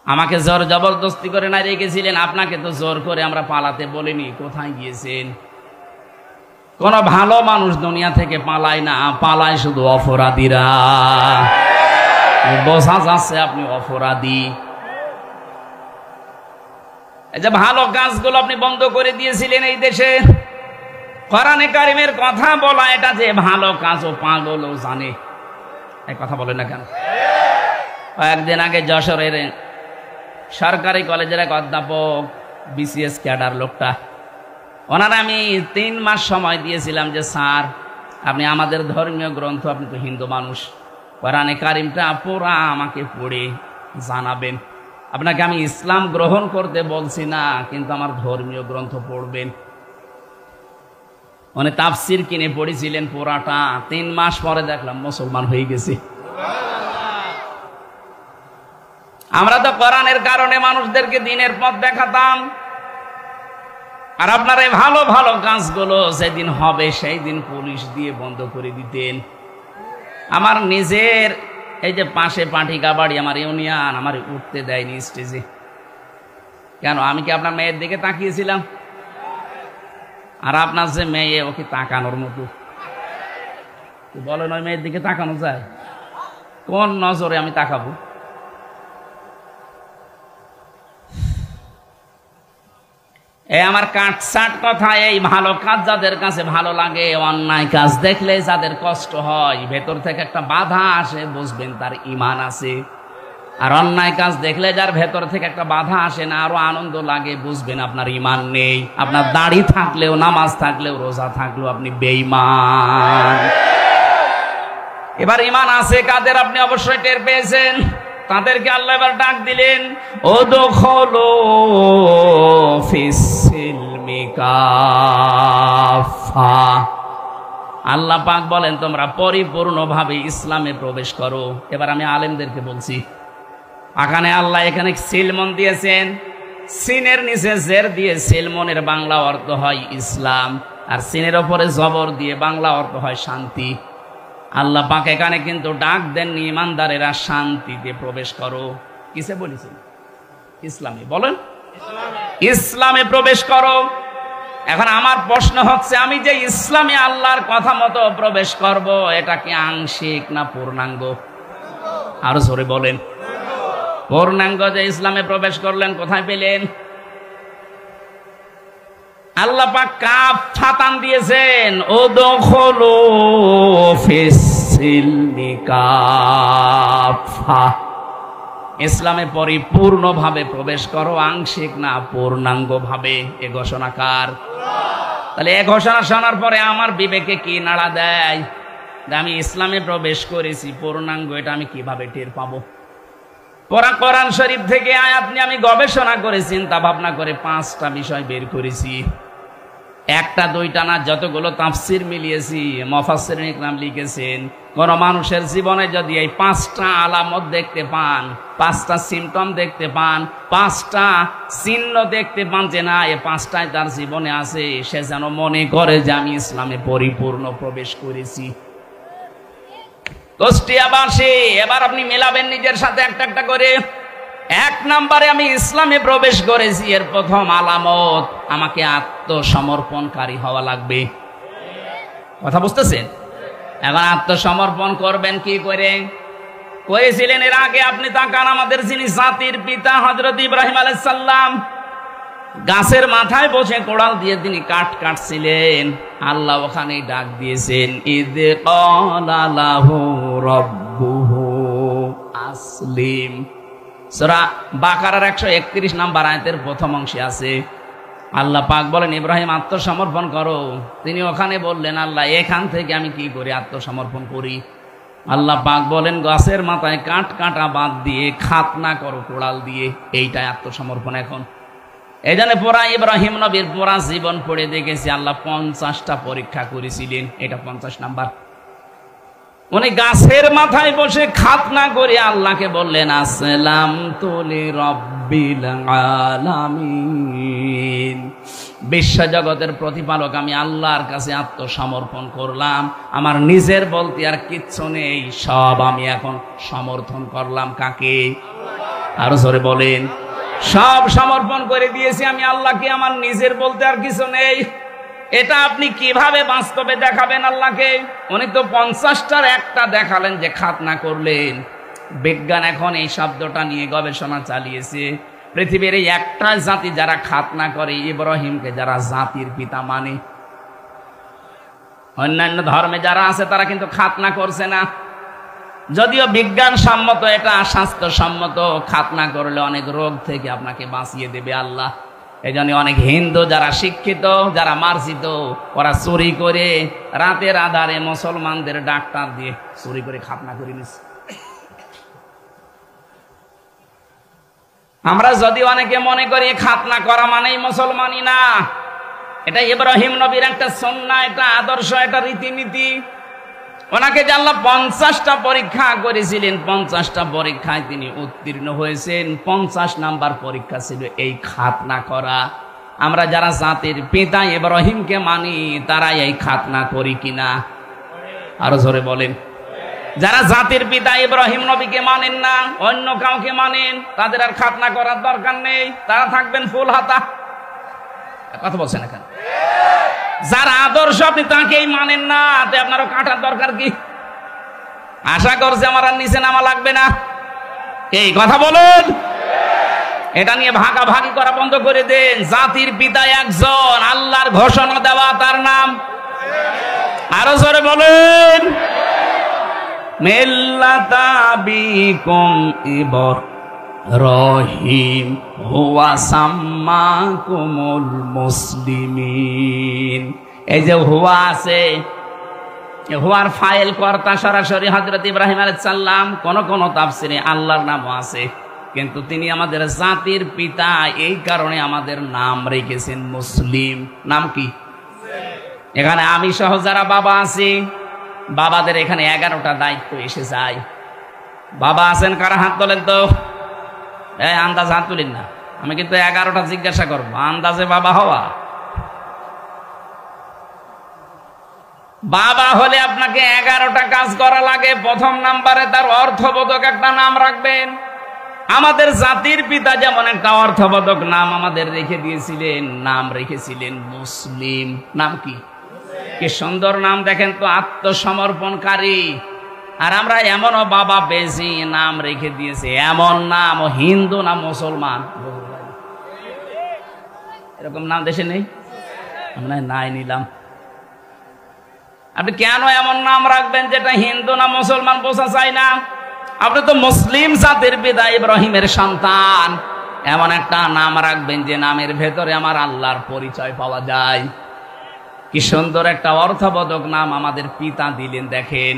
আমাকে জোর জবরদস্তি করে না রেখেছিলেন, আপনাকে তো জোর করে আমরা পালাতে বলিনি। কোথায় গিয়েছেন? কোন ভালো মানুষ দুনিয়া থেকে পালায় না, পালায় শুধু অপরাধীরা। বোঝা যাচ্ছে আপনি অপরাধী। এই যে ভালো কাজগুলো আপনি বন্ধ করে দিয়েছিলেন এই দেশে, কোরআনে কারিমের কথা বলা এটা যে ভালো কাজ, ও পাগলও জানে। এই কথা বলেন না কেন? কয়েকদিন আগে যশোরের সরকারি কলেজের এক অধ্যাপক, বিসিএস ক্যাডার লোকটা, ওনারা আমি 3 মাস সময় দিয়েছিলাম যে স্যার আপনি আমাদের ধর্মীয় গ্রন্থ, আপনি তো হিন্দু মানুষ, কোরআনে কারিমটা পুরা আমাকে পড়ে জানাবেন। আপনাকে আমি ইসলাম গ্রহণ করতে বলছি না, কিন্তু আমার ধর্মীয় গ্রন্থ পড়বেন। উনি তাফসির কিনে পড়েছিলেন পুরাটা। 3 মাস পরে দেখলাম মুসলমান হয়ে গেছে। আমরা তো কোরআনের কারণে মানুষদেরকে দিনের পথ দেখাতাম, আর আপনারা এই ভালো ভালো কাজগুলো যেদিন হবে সেই দিন পুলিশ দিয়ে বন্ধ করে দিতেন। আমার নিজের এই যে পাশে পাঠিকা বাড়ি, আমার ইউনিয়ন, আমার উঠতে দেয়নি স্টেজে। কেন? আমি কি আপনার মেয়ের দিকে তাকিয়েছিলাম? আর আপনার যে মেয়ে, ওকে তাকানোর মতো? বলেন, ওই মেয়ের দিকে তাকানো যায়? কোন নজরে আমি তাকাবো? এই আমার কাটসাট কথা, এই ভালো কাজ যাদের কাছে ভালো লাগে, অন্যায় কাজ দেখলে যাদের কষ্ট হয়, ভেতর থেকে একটা বাধা আসে, বুঝবেন তার ইমান আছে। আর অন্যায় কাজ দেখলে যার ভেতর থেকে একটা বাধা আসে না, আরো আনন্দ লাগে, বুঝবেন আপনার ইমান নেই। আপনার দাড়ি থাকলেও, নামাজ থাকলেও, রোজা থাকলেও আপনি বেঈমান। এবার ইমান আছে কাদের আপনি অবশ্যই টের পেয়েছেন। তাদেরকে আল্লাহ এবার ডাক দিলেন, উদখুলু ফিস-সিলমি কাফা। আল্লাহ পাক বলেন তোমরা পরিপূর্ণভাবে ইসলামে প্রবেশ করো। এবার আমি আলেমদেরকে বলছি, এখানে আল্লাহ এখানে সিলমন দিয়েছেন, সিনের নিচে জের দিয়ে সিলমনের বাংলা অর্থ হয় ইসলাম, আর সিনের ওপরে জবর দিয়ে বাংলা অর্থ হয় শান্তি। আল্লাহ পাক এখানে কিন্তু ডাক দেননি ইমানদারেরা শান্তিতে প্রবেশ করো, কিসে বলেছেন? ইসলামে। বলেন, ইসলামে প্রবেশ করো। এখন আমার প্রশ্ন হচ্ছে, আমি যে ইসলামে আল্লাহর কথা মতো প্রবেশ করব, এটা কি আংশিক না পূর্ণাঙ্গ? আরো জোরে বলেন। পূর্ণাঙ্গ যে ইসলামে প্রবেশ করলেন, কোথায় পেলেন? আল্লাহ পাক কাফ ফাতান দিয়েছেন, উদখুলু ফিস-সিলমি কাফা, ইসলামে পরিপূর্ণভাবে প্রবেশ করো, আংশিক না পূর্ণাঙ্গভাবে। এ ঘোষণাকার। তাহলে এ ঘোষণা শোনার পরে আমার বিবেকে কি নাড়া দেয় যে আমি ইসলামে প্রবেশ করেছি পূর্ণাঙ্গ, এটা আমি কিভাবে টের পাবো? কোরআন শরীফ থেকে আয়াত নিয়ে আমি গবেষণা করে চিন্তা ভাবনা করে 5টা বিষয় বের করেছি। একটা দুইটা না, যতগুলো তাফসির মিলিয়েছি, মুফাসসিরিন ইকরাম লিখেছেন, কোন মানুষের জীবনে যদি এই 5টা আলামত দেখতে পান, 5টা সিমটম দেখতে পান, 5টা চিহ্ন দেখতে পান যে না এই 5টাই তার জীবনে আছে, সে যেন মনে করে যে আমি ইসলামে পরিপূর্ণ প্রবেশ করেছি। কুষ্টিয়াবাসী, এবার আপনি মেলাবেন নিজের সাথে একটা একটা করে। 1 নম্বরে আমি ইসলামে প্রবেশ করেছি, এর প্রথম আলামত আমাকে আত্মসমর্পণকারী হওয়া লাগবে। কথা বুঝতেছেন? এখন আত্মসমর্পণ করবেন কি করে? করেছিলেন এর আগে আপনি তাকান, আমাদের যিনি জাতির পিতা হযরত ইব্রাহিম আলাইহিস সালাম, গাছের মাথায় বসে কোড়াল দিয়ে তিনি কাঠ কাটছিলেন। আল্লাহ ওখানেই ডাক দিয়েছেন, ইয ক্বালা লাহু রাব্বুহু আসলিম। সূরা বাকারার 131 নম্বর আয়াতের প্রথম অংশে আছে, আল্লাহ পাক বলেন ইব্রাহিম আত্মসমর্পণ করো। তিনি ওখানে বললেন, আল্লাহ এখান থেকে আমি কি করে আত্মসমর্পণ করি? আল্লাহ পাক বলেন গাছের মাথায় কাঠ কাটা বাদ দিয়ে খাতনা করো কোড়াল দিয়ে, এইটাই আত্মসমর্পণ। এখন এই জন্য পুরা ইব্রাহিম নবীর পুরা জীবন পড়ে দেখেছি, আল্লাহ 50টা পরীক্ষা করেছিলেন, এটা 50 নাম্বার। উনি গাছের মাথায় বসে খাতনা করে আল্লাহকে বললেন আসলামতু লিরাব্বিল আলামিন, বিশ্ব জগতের প্রতিপালক আমি আল্লাহর কাছে আত্মসমর্পণ করলাম, আমার নিজের বলতে আর কিচ্ছু নেই, সব আমি এখন সমর্থন করলাম। কাকে? আরো জোরে বলেন। সব সমর্পণ করে দিয়েছি আমি আল্লাহকে, আমার নিজের বলতে আর কিছু নেই। এটা আপনি কিভাবে বাস্তবে দেখাবেন আল্লাহকে? উনি তো 50টার একটা দেখালেন যে খাতনা করলেন। বিজ্ঞান এখন এই শব্দটা নিয়ে গবেষণা চালিয়েছে। পৃথিবীর এই একটা জাতি যারা খাতনা করে, ইব্রাহিমকে যারা জাতির পিতা মানে। অন্যান্য ধর্মে যারা আছে তারা কিন্তু খাতনা করছে না, যদিও বিজ্ঞান সম্মত, এটা স্বাস্থ্যসম্মত। খাতনা করলে অনেক রোগ থেকে আপনাকে বাঁচিয়ে দেবে আল্লাহ। এই জন্য অনেক হিন্দু যারা শিক্ষিত, যারা মার্জিত, ওরা চুরি করে রাতের আধারে মুসলমানদের ডাক্তার দিয়ে চুরি করে খাতনা করে নিচ্ছে। আমরা যদি অনেকে মনে করি খাতনা করা মানেই মুসলমানই না, এটা ইব্রাহিম নবীর একটা সুন্নাহ, একটা আদর্শ, একটা রীতিনীতি। ওনাকে যে আল্লাহ 50টা পরীক্ষা করেছিলেন, 50টা পরীক্ষায় তিনি উত্তীর্ণ হয়েছেন। 50 নাম্বার পরীক্ষা ছিল এই খাতনা করা। আমরা যারা জাতির পিতা ইব্রাহিমকে মানি, তারা এই খাতনা করি কিনা? আরো জোরে বলেন। যারা জাতির পিতা ইব্রাহিম নবীকে মানেন না, অন্য কাউকে মানেন, তাদের আর খাতনা করার দরকার নেই, তারা থাকবেন ফুল হাতা। কথা বলছেন এখানে? যার আদর্শ আপনি তাকেই মানেন না, তো আপনারও কাটার দরকার কি? আশা করছে আমার আর নিচে নামা লাগবে না, এই কথা বলুন। এটা নিয়ে ভাগাভাগি করা বন্ধ করে দেন। জাতির পিতা একজন, আল্লাহর ঘোষণা দেওয়া, তার নাম। আরো জোরে বলুন। মিল্লাতা বিকুম ইব্রাহিম হুয়া সাম্মাকুমুল মুসলিমিন। এই যে হুয়া আছে, হুয়ার ফাইল কর্তা সরাসরি হযরত ইব্রাহিম আলাইহিস সালাম। কোন কোন তাফসিরে আল্লাহর নামও আছে, কিন্তু তিনি আমাদের জাতির পিতা, এই কারণে আমাদের নাম রেখেছেন মুসলিম। নাম কি? এখানে আমি সহ যারা বাবা আছি, বাবাদের এখানে 11টা দায়িত্ব এসে যায়। বাবা আছেন কারা? হাত তোলেন তো। এই আন্দাজ হাত তুলেন না, আমি কিন্তু 11টা জিজ্ঞাসা করবো, আন্দাজে বাবা হওয়া। বাবা হলে আপনাকে 11টা কাজ করা লাগে। প্রথম নাম্বারে তার অর্থবোধক একটা নাম রাখবেন। আমাদের জাতির পিতা যেমন একটা অর্থবোধক নাম আমাদের রেখে দিয়েছিলেন, নাম রেখেছিলেন মুসলিম। নাম কি? কি সুন্দর নাম দেখেন তো, আত্মসমর্পণকারী। আর আমরা এমনও বাবা পেয়েছি, নাম রেখে দিয়েছে এমন নাম, হিন্দু না মুসলমান, এরকম নাম দেশে নেই। আমরা নাই নিলাম। আপনি কেন এমন নাম রাখবেন যেটা হিন্দু না মুসলমান বোঝা যায় না? আপনি তো মুসলিম জাতির পিতা ইব্রাহিমের সন্তান, এমন একটা নাম রাখবেন যে নামের ভেতরে আমার আল্লাহর পরিচয় পাওয়া যায়। কি সুন্দর একটা অর্থবোধক নাম আমাদের পিতা দিলেন। দেখেন,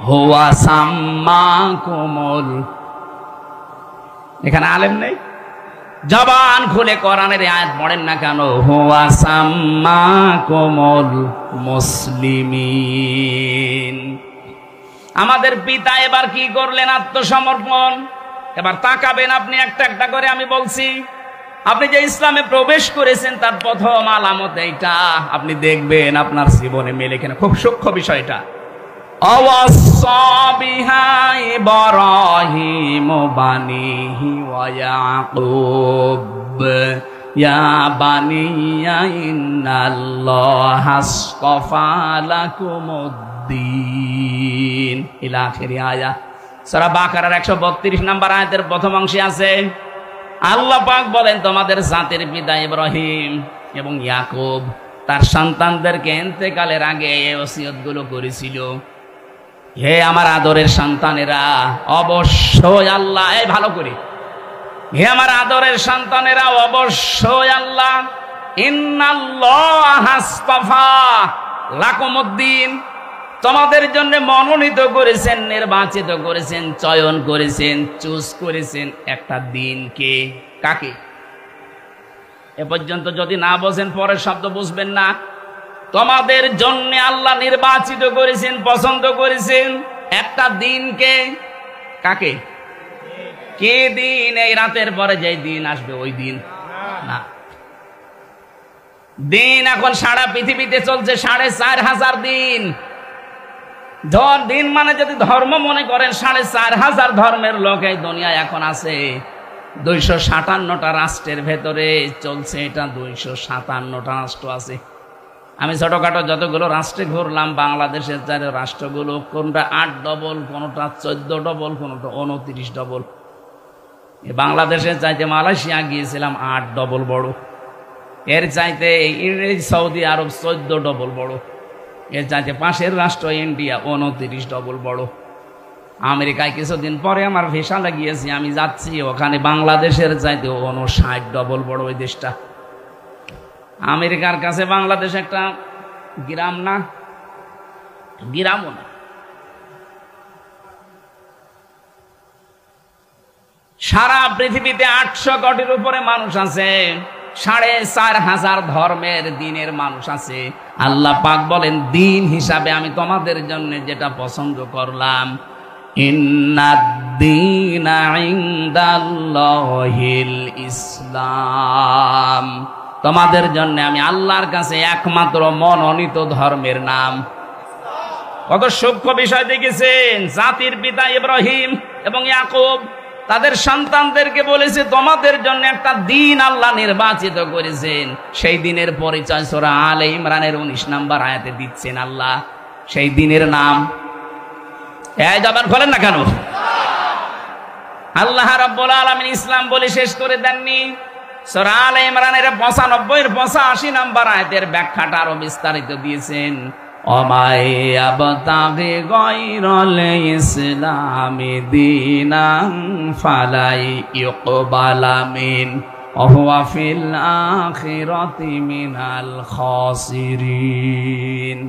হুয়া সাম্মাকুমুল, এখানে আলেম নেই, জবান খুলে কোরআনের আয়াত পড়েন না কেন? হুয়া সাম্মাকুমুল মুসলিমিন। আমাদের পিতা এবার কি করলেন? আত্মসমর্পণ। এবার তাকাবেন আপনি একটা একটা করে, আমি বলছি। আপনি যে ইসলামে প্রবেশ করেছেন তার প্রথম আলামত এইটা, আপনি দেখবেন আপনার জীবনে মেলে কিনা। খুব সূক্ষ্ম বিষয়টা। আওয়াসা বিহা ইব্রাহিম বানিহি ওয়া ইয়াকুব ইয়া বানিয়া ইন্নাল্লাহা আসতাফা লাকুমুদ্দিন ইলা আখিরি আয়াত। সূরা বাকারার 132 নম্বর আয়াতের প্রথম অংশে আছে, আল্লাহ পাক বলেন তোমাদের জাতির পিতা ইব্রাহিম এবং ইয়াকুব তার সন্তানদেরকে ইন্তেকালের আগে এই ওসিয়তগুলো করেছিল। হে আমার আদরের সন্তানেরা, অবশ্যই আল্লাহ, এই ভালো করে, হে আমার আদরের সন্তানেরা, অবশ্যই আল্লাহ ইন্নাল্লাহা আসতাফা লাকুমুদ্দিন, তোমাদের জন্য মনোনীত করেছেন, নির্বাচিত করেছেন, চয়ন করেছেন, চুজ করেছেন একটা দিনকে। কাকে? এ পর্যন্ত যদি না বোঝেন পরের শব্দ বুঝবেন না। তোমাদের জন্য আল্লাহ নির্বাচিত করেছেন, পছন্দ করেছেন একটা দিনকে। কাকে? কে দিন? এই রাতের পরে যে দিন আসবে ওই দিন না। দিন এখন সারা পৃথিবীতে চলছে 4,500 দিন। দিন মানে যদি ধর্ম মনে করেন, 4,500 ধর্মের লোক এই দুনিয়ায় এখন আছে। 257টা রাষ্ট্রের ভেতরে চলছে এটা। 257টা রাষ্ট্র আছে। আমি ছোটখাটো যতগুলো রাষ্ট্রে ঘুরলাম, বাংলাদেশের চারে রাষ্ট্রগুলো কোনটা 8 ডবল, কোনটা 14 ডবল, কোনটা 29 ডবল। বাংলাদেশের চাইতে মালয়েশিয়া গিয়েছিলাম 8 ডবল বড়। এর চাইতে সৌদি আরব 14 ডবল বড়। এর চাইতে পাশের রাষ্ট্র ইন্ডিয়া 29 ডবল বড়। আমেরিকায় কিছুদিন পরে আমার ভিসা লাগিয়েছি, আমি যাচ্ছি ওখানে বাংলাদেশের চাইতে 59 ডবল বড় ওই দেশটা। আমেরিকার কাছে বাংলাদেশ একটা গ্রাম না, গ্রামও না। সারা পৃথিবীতে 800 কোটির উপরে মানুষ আছে, 4,500 ধর্মের দিনের মানুষ আছে। আল্লাহ পাক বলেন দিন হিসাবে আমি তোমাদের জন্য যেটা পছন্দ করলাম, ইন্নাদ-দীনা ইনদাল্লাহিল ইসলাম, তোমাদের জন্য আমি আল্লাহর কাছে একমাত্র মনোনীত ধর্মের নাম। কত সূক্ষ্ম বিষয় দেখেছেন। জাতির পিতা ইব্রাহিম এবং ইয়াকুব তাদের সন্তানদেরকে বলেছে তোমাদের জন্য একটা দিন আল্লাহ নির্বাচিত করেছেন। সেই দিনের পরিচয় সূরা আলে ইমরানের 19 নম্বর আয়াতে দিচ্ছেন আল্লাহ। সেই দিনের নাম, এই জবান খোলেন না কেন? আল্লাহ রাব্বুল আলামিন ইসলাম বলে শেষ করে দেননি। সূরা আলে ইমরানের 85 নম্বর আয়াতের ব্যাখ্যাটা আরো বিস্তারিত দিয়েছেন। অমায়াবতাগি গায়রাল ইসলামি দীনান ফালাই ইউকবালা মিন ওয়া হুয়া ফিল আখিরাতি মিনাল খাসিরিন।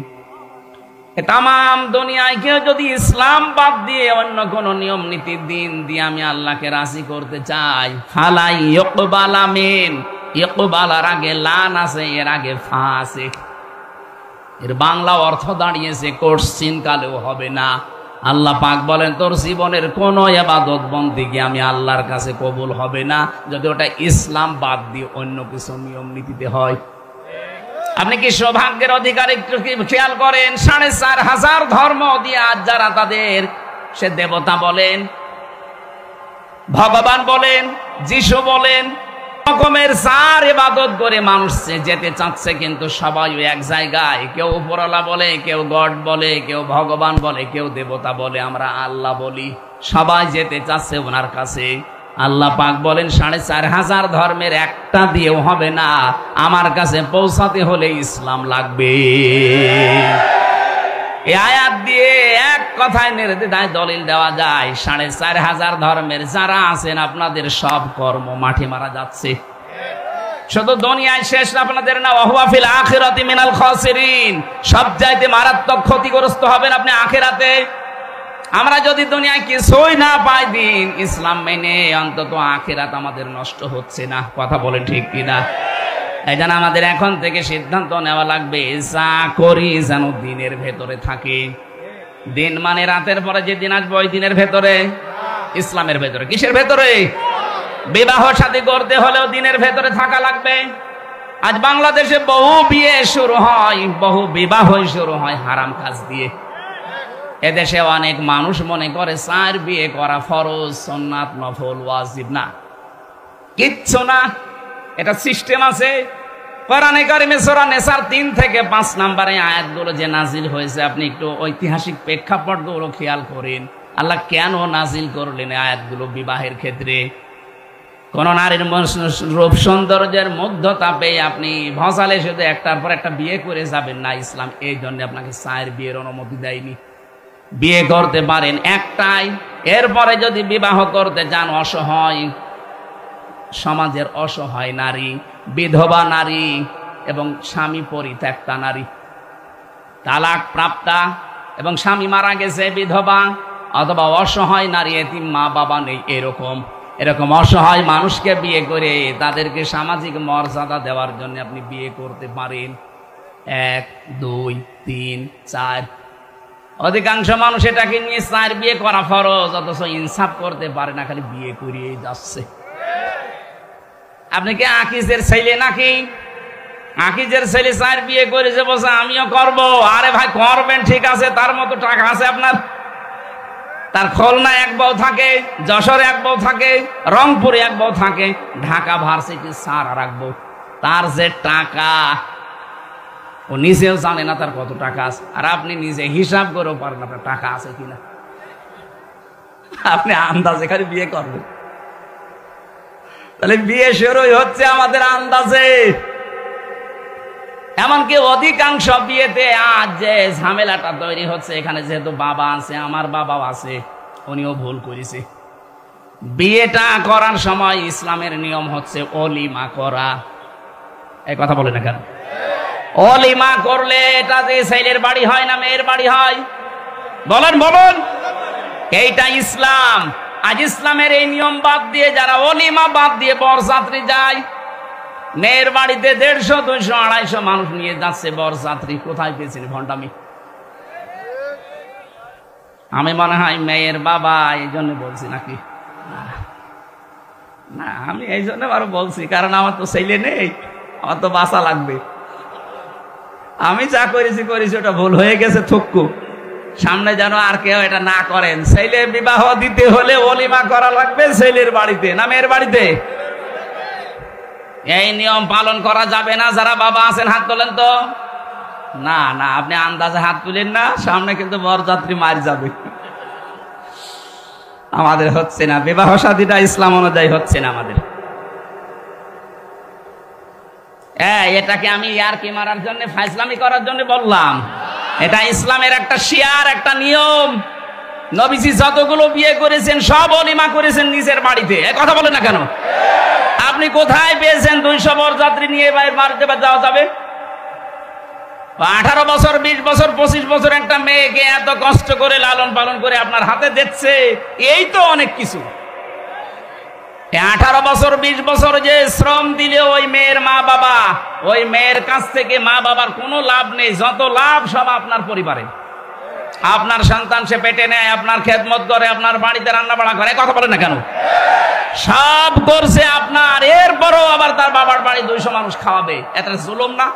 তামাম দুনিয়ায় কেউ যদি ইসলাম বাদ দিয়ে অন্য কোন নিয়ম নীতি দিন দিয়ে আমি আল্লাহকে রাজি করতে চাই, ফালাই ইউকবালা মিন, ইউকবালার আগে লান আছে, এর আগে ফা আছে। এর বাংলা অর্থ দাঁড়িয়েছে কোশ্চিন কালেও হবে না। আল্লাহ পাক বলেন তোর জীবনের কোন ইবাদত বন্দেগী আমি আল্লাহর কাছে কবুল হবে না যদি ওটা ইসলাম বাদ দিয়ে অন্য কিছু নিয়ম নীতিতে হয়। আপনি কি সৌভাগ্যের অধিকার একটু খেয়াল করেন? 4,500 ধর্ম দিয়ে আজ যারা তাদের সে দেবতা বলেন, ভগবান বলেন, যিশু বলেন, রকমের সার ইবাদত করে মানুষ যেতে চাচ্ছে, কিন্তু সবাই এক জায়গায়। কেউ উপরওয়ালা বলে, কেউ গড বলে, কেউ ভগবান বলে, কেউ দেবতা বলে, আমরা আল্লাহ বলি। সবাই যেতে চাচ্ছে ওনার কাছে। আল্লাহ পাক বলেন ৪৫০০ ধর্মের একটা দিয়েও হবে না, আমার কাছে পৌঁছাতে হলে ইসলাম লাগবে। এই আয়াত দিয়ে এক কথায় নির্দ্বিধায় দলিল দেওয়া যায় ৪৫০০ ধর্মের যারা আছেন আপনাদের সব কর্ম মাঠে মারা যাচ্ছে। শুধু দুনিয়ায় শেষ আপনাদের না, ওয়া হুয়া ফিল আখিরাতি মিনাল খাসিরিন, সব চাইতে মারাত্মক ক্ষতিগ্রস্ত হবেন আপনি আখিরাতে। আমরা যদি দুনিয়ায় কিছুই না পাই দিন ইসলাম মেনে, অন্তত আখিরাত আমাদের নষ্ট হচ্ছে না। কথা বলেন ঠিক কিনা? এই জন্য আমাদের এখন থেকে সিদ্ধান্ত নেওয়া লাগবে, যা করি যেন দিনের ভেতরে থাকে। দিন মানে রাতের পরে যে দিন আসবে ওই দিনের ভেতরে, ইসলামের ভেতরে। কিসের ভেতরে? বিবাহ শাদী করতে হলেও দিনের ভেতরে থাকা লাগবে। আজ বাংলাদেশে বহু বিয়ে শুরু হয়, বহু বিবাহ শুরু হয় হারাম কাজ দিয়ে। এদেশে অনেক মানুষ মনে করে ৪ বিয়ে করা ফরজ, সুন্নাত, নফল, ওয়াজিব না, কিচ্ছু না। এটা সিস্টেম আছে। কোরআনে কারিমে সূরা নিসার ৩ থেকে ৫ নম্বরে আয়াতগুলো যে নাজিল হয়েছে, আপনি একটু ঐতিহাসিক প্রেক্ষাপটগুলো খেয়াল করেন। আল্লাহ কেন নাজিল করলেন আয়াতগুলো বিবাহের ক্ষেত্রে? কোন নারীর রূপ সৌন্দর্যের মুগ্ধতা পেয়ে আপনি ভসালে শুধু একটার পর একটা বিয়ে করে যাবেন না। ইসলাম এই জন্য আপনাকে ৪ বিয়ের অনুমতি দেয়নি। বিয়ে করতে পারেন একটাই, এরপরে যদি বিবাহ করতে চান অসহায় সমাজের অসহায় নারী, বিধবা নারী এবং স্বামী পরিত্যক্তা নারী, তালাক প্রাপ্তা এবং স্বামী মারা গেছে বিধবা, অথবা অসহায় নারী, এতিম মা বাবা নেই, এরকম অসহায় মানুষকে বিয়ে করে তাদেরকে সামাজিক মর্যাদা দেওয়ার জন্য আপনি বিয়ে করতে পারেন। ১, ২, ৩, ৪। অধিকাংশ মানুষ এটাকে নিয়ে ৪ বিয়ে করা ফরজ, অথচ ইনসাফ করতে পারে না, খালি বিয়ে করিয়ে যাচ্ছে। আপনি কি আকিজের ছেলে নাকি? আকিজের ছেলে ৪ বিয়ে করেছে, বলছে আমিও করব। আরে ভাই করবেন, ঠিক আছে, তার মতো টাকা আছে আপনার? তার খুলনা এক বউ থাকে, যশোরে এক বউ থাকে, রংপুরে এক বউ থাকে, ঢাকা ভার্সিটি স্যার আর এক বউ। তার যে টাকা ও নিজেও জানে না তার কত টাকা আছে, আর আপনি নিজে হিসাব করেও পারেন আপনার টাকা আছে কিনা। আপনি আন্দাজে খালি বিয়ে করবেন। তাহলে বিয়ে শুরুই হচ্ছে আমাদের আন্দাজে। এমনকি অধিকাংশ বিয়েতে আজ যে ঝামেলাটা তৈরি হচ্ছে, এখানে যেহেতু বাবা আছে, আমার বাবাও আছে, উনিও ভুল করেছে। বিয়েটা করার সময় ইসলামের নিয়ম হচ্ছে অলিমা করা। এই কথা বলে না কেন? অলিমা করলে এটা যে ছেলের বাড়ি হয় না মেয়ের বাড়ি হয়? বলুন। এইটা ইসলাম। আজ ইসলামের এই নিয়ম বাদ দিয়ে যারা অলিমা বাদ দিয়ে বরযাত্রী যায়, মেয়ের বাড়িতে ১৫০, ২০০, ২৫০ মানুষ নিয়ে যাচ্ছে বরযাত্রী। কোথায় পেয়েছেন ভণ্ডামি? আমি মনে হয় মেয়ের বাবা এই জন্য বলছি নাকি? না, আমি এই জন্য আরো বলছি, কারণ আমার তো ছেলে নেই, আমার তো বাঁচা লাগবে। আমি যা করেছি ওটা ভুল হয়ে গেছে, থুক্কু। সামনে যেন আর কেউ এটা না করেন। ছেলে বিবাহ দিতে হলে অলিমা করা লাগবে ছেলের বাড়িতে, না মেয়ের বাড়িতে? এই নিয়ম পালন করা যাবে না। যারা বাবা আছেন হাত তোলেন তো। না, আপনি আন্দাজে হাত তুলেন না, সামনে কিন্তু বরযাত্রী মার যাবে। আমাদের হচ্ছে না, বিবাহ শাদীটা ইসলাম অনুযায়ী হচ্ছে না আমাদের। এটাকে আমি ইয়ারকি মারার জন্য, ফাইজলামি করার জন্য বললাম? এটা ইসলামের একটা শিয়ার, একটা নিয়ম। নবীজি যতগুলো বিয়ে করেছেন সব অলিমা করেছেন নিজের বাড়িতে। কথা বলে না কেন? আপনি কোথায় পেয়েছেন ২০০ বরযাত্রী নিয়ে বাড়িতে যাওয়া যাবে? ১৮ বছর, ২০ বছর, ২৫ বছর একটা মেয়েকে এত কষ্ট করে লালন পালন করে আপনার হাতে দিচ্ছে, এই তো অনেক কিছু। 18 বছর 20 বছর যে শ্রম দিলে ওই মেয়ের মা বাবা, ওই মেয়ের কাছ থেকে মা বাবার কোনো লাভ নেই। যত লাভ সব আপনার পরিবারে। আপনার সন্তান সে পেটে নেয়, আপনার খেদমত করে, আপনার বাড়িতে রান্না বাড়া করে। কথা বলে না কেন? সব করছে আপনার, এরপরও আবার তার বাবার বাড়ি 200 মানুষ খাওয়াবে। এটা জুলুম না?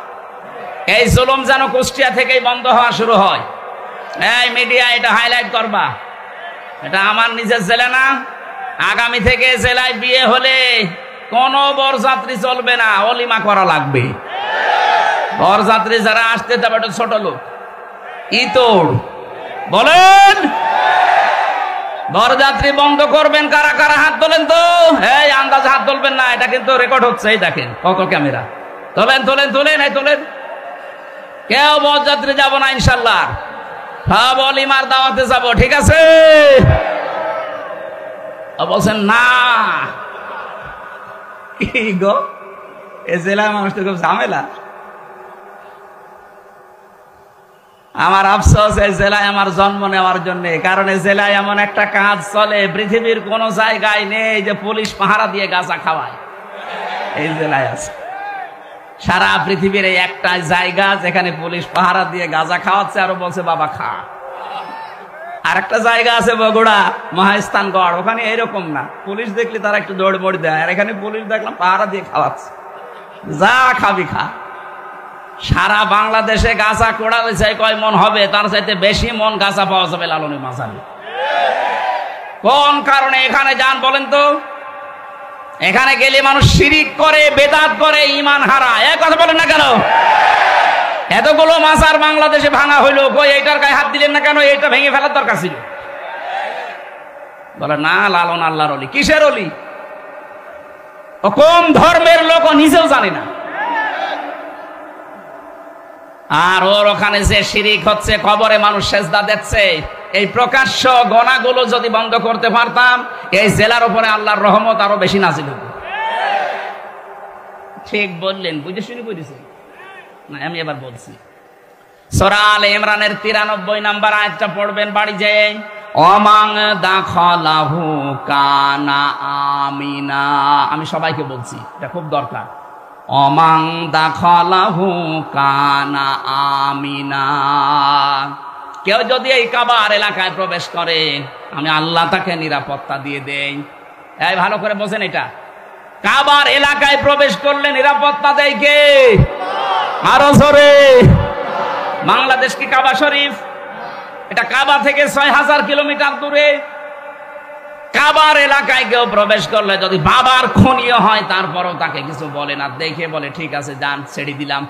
এই জুলুম যেন কুষ্টিয়া থেকেই বন্ধ হওয়া শুরু হয়। এই মিডিয়া এটা হাইলাইট করবা, এটা আমার নিজের জেলা না। আগামী থেকে জেলায় বিয়ে হলে কোন বরযাত্রী চলবে না, অলিমা করা লাগবে। বরযাত্রী যারা আসতে যাবে একটা ছোট লোক, ইতর বলেন, বরযাত্রী বন্ধ করবেন কারা কারা হাত তোলেন তো। এই আন্দাজ হাত তুলবেন না, এটা কিন্তু রেকর্ড হচ্ছে। এই দেখেন কত ক্যামেরা। তোলেন তোলেন তোলেন, এই তোলেন। কেউ বরযাত্রী যাব না ইনশাল্লাহ, সব অলিমার দাওয়াতে যাব, ঠিক আছে? বলছেন না, কি গো এ জেলায় মানুষ তো খুব ঝামেলা। আমার আফসোস এই জেলায় আমার জন্ম নেওয়ার জন্য, কারণ এই জেলায় এমন একটা কাজ চলে পৃথিবীর কোন জায়গায় নেই যে পুলিশ পাহারা দিয়ে গাঁজা খাওয়ায়, এই জেলায় আছে। সারা পৃথিবীর এই একটা জায়গা যেখানে পুলিশ পাহারা দিয়ে গাঁজা খাওয়াচ্ছে, আরো বলছে বাবা খা। আর একটা জায়গা আছে বগুড়া মহাস্থানগড়, ওখানে এরকম না, পুলিশ দেখলে তারা একটু দৌড় মড়ি দেয়, আর এখানে পুলিশ দেখলাম পাহারা দিয়ে খাওয়াচ্ছে, যা খাবি খা। সারা বাংলাদেশে গাঁজা কোড়ালে চাই কয় মন হবে, তার চাইতে বেশি মন গাঁজা পাওয়া যাবে লালনী মাজারে। কোন কারণে এখানে যান বলেন তো? এখানে গেলে মানুষ শিরিক করে, বেদাত করে, ঈমান হারায়। এক কথা বলেন না কেন? এতগুলো মাজার বাংলাদেশে ভাঙা হইলো, কই এইটার গায়ে হাত দিলেন না কেন? এইটা ভেঙে ফেলার দরকার ছিল। বলে না, লালন আল্লাহর ওলি। কিসের ওলি? ও কোন ধর্মের লোক ও নিজেও জানে না। আর ওর ওখানে যে শিরিক হচ্ছে, কবরে মানুষ সেজদা দিচ্ছে, এই প্রকাশ্য গণাগুলো যদি বন্ধ করতে পারতাম, এই জেলার উপরে আল্লাহর রহমত আরো বেশি নাজিল হতো। ঠিক বললেন, বুঝে শুনে বুঝেছেন না? আমি এবার বলছি, সূরা আলে ইমরানের 93 নম্বর আয়াতটা পড়বেন বাড়ি যেয়ে। অমাং দাখালাহু কানা আমিনা। আমি সবাইকে বলছি, এটা খুব দরকার। অমাং দাখালাহু কানা আমিনা। কেউ যদি এই কাবার এলাকায় প্রবেশ করে, আমি আল্লাহ তাকে নিরাপত্তা দিয়ে দেই। এই ভালো করে বোঝেন, এটা কাবার এলাকায় প্রবেশ করলে নিরাপত্তা দেয় কে? আরো জোরে। বাংলাদেশ কি কাবা শরীফ? এটা কাবা থেকে 6000 কিলোমিটার দূরে। কাবার এলাকায় কেউ প্রবেশ করলে যদি বাবার খনিও হয়, তারপরও তাকে কিছু বলে না, দেখে বলে ঠিক আছে যান, ছেড়ে দিলাম।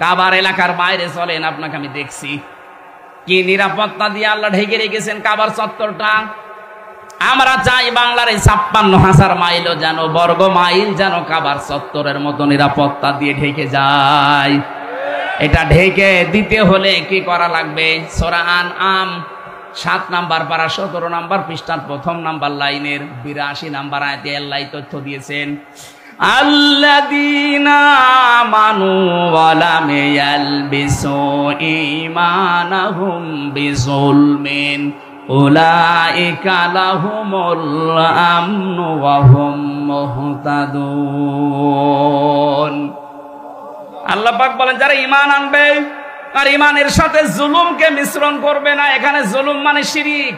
কাবার এলাকার বাইরে চলেন, আপনাকে আমি দেখছি। কি নিরাপত্তা দিয়ে আল্লাহ ঢেকে রেখেছেন কাবার চত্বরটা। আমরা চাই বাংলার এই 56,000 মাইলও যেন, বর্গ মাইল যেন কাবার চত্বরের মতো নিরাপত্তা দিয়ে ঢেকে যায়। এটা ঢেকে দিতে হলে কি করা লাগবে? সূরা আনআম 7 নাম্বার পারা 17 নাম্বার পৃষ্ঠার 1ম নাম্বার লাইনের 82 নাম্বার আয়াতে আল্লাহ তথ্য দিয়েছেন, আল্লাযীনা আমানু ওয়া লাম ইয়ালবিসু ঈমানাহুম বিযুলমিন উলাইকা লাহুমুল আমনু ওয়া হুম মুহতাদুন। আল্লাহ পাক বলেন, যারা ঈমান আনবে আর ঈমানের সাথে জুলুমকে মিশ্রণ করবে না। এখানে জুলুম মানে শিরিক।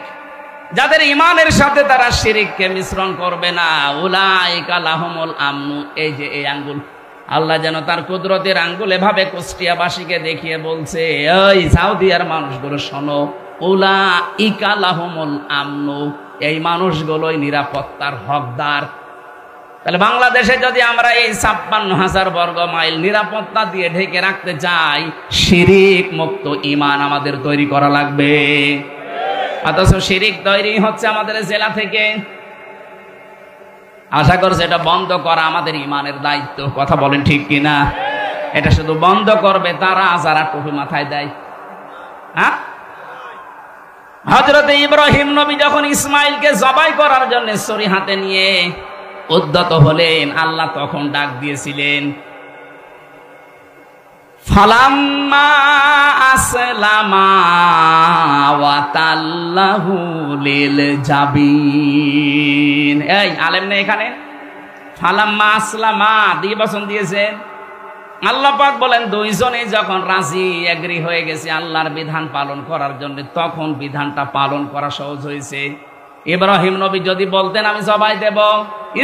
যাদের ঈমানের সাথে তারা শিরিককে মিশ্রণ করবে না, উলাইকা লাহুমুল আমনু। এই যে এই আঙ্গুল, আল্লাহ যেন তার কুদরতের আঙ্গুল এভাবে কুষ্টিয়াবাসীকে দেখিয়ে বলছে, এই সাউদিয়ার মানুষগুলো শোনো, উলাইকা লাহুমুল আমনু, এই মানুষগুলোই নিরাপত্তার হকদার। তাহলে বাংলাদেশে যদি আমরা এই 56,000 বর্গ মাইল নিরাপত্তা দিয়ে ঢেকে রাখতে চাই, শিরিক মুক্ত ঈমান আমাদের তৈরি করা লাগবে। অথচ শিরিক তৈরি হচ্ছে আমাদের জেলা থেকে। আশা করছি এটা বন্ধ করা আমাদের ঈমানের দায়িত্ব। কথা বলেন ঠিক কিনা? এটা শুধু বন্ধ করবে তারা যারা টুপি মাথায় দেয়। হ্যাঁ, হযরত ইব্রাহিম নবী যখন ইসমাইলকে জবাই করার জন্য ছুরি হাতে নিয়ে উদ্যত হলেন, আল্লাহ তখন ডাক দিয়েছিলেন, ফালাম্মা আসলামা ওয়া তাল্লাহু লিল জাবিন। এই আলেম নেই এখানে? ফালাম্মা আসলামা দিয়ে বচন দিয়েছেন। আল্লাহ পাক বলেন, দুইজনে যখন রাজি এগ্রি হয়ে গেছে আল্লাহর বিধান পালন করার জন্য, তখন বিধানটা পালন করা সহজ হয়েছে। ইব্রাহিম নবী যদি বলতেন আমি জবাই দেব,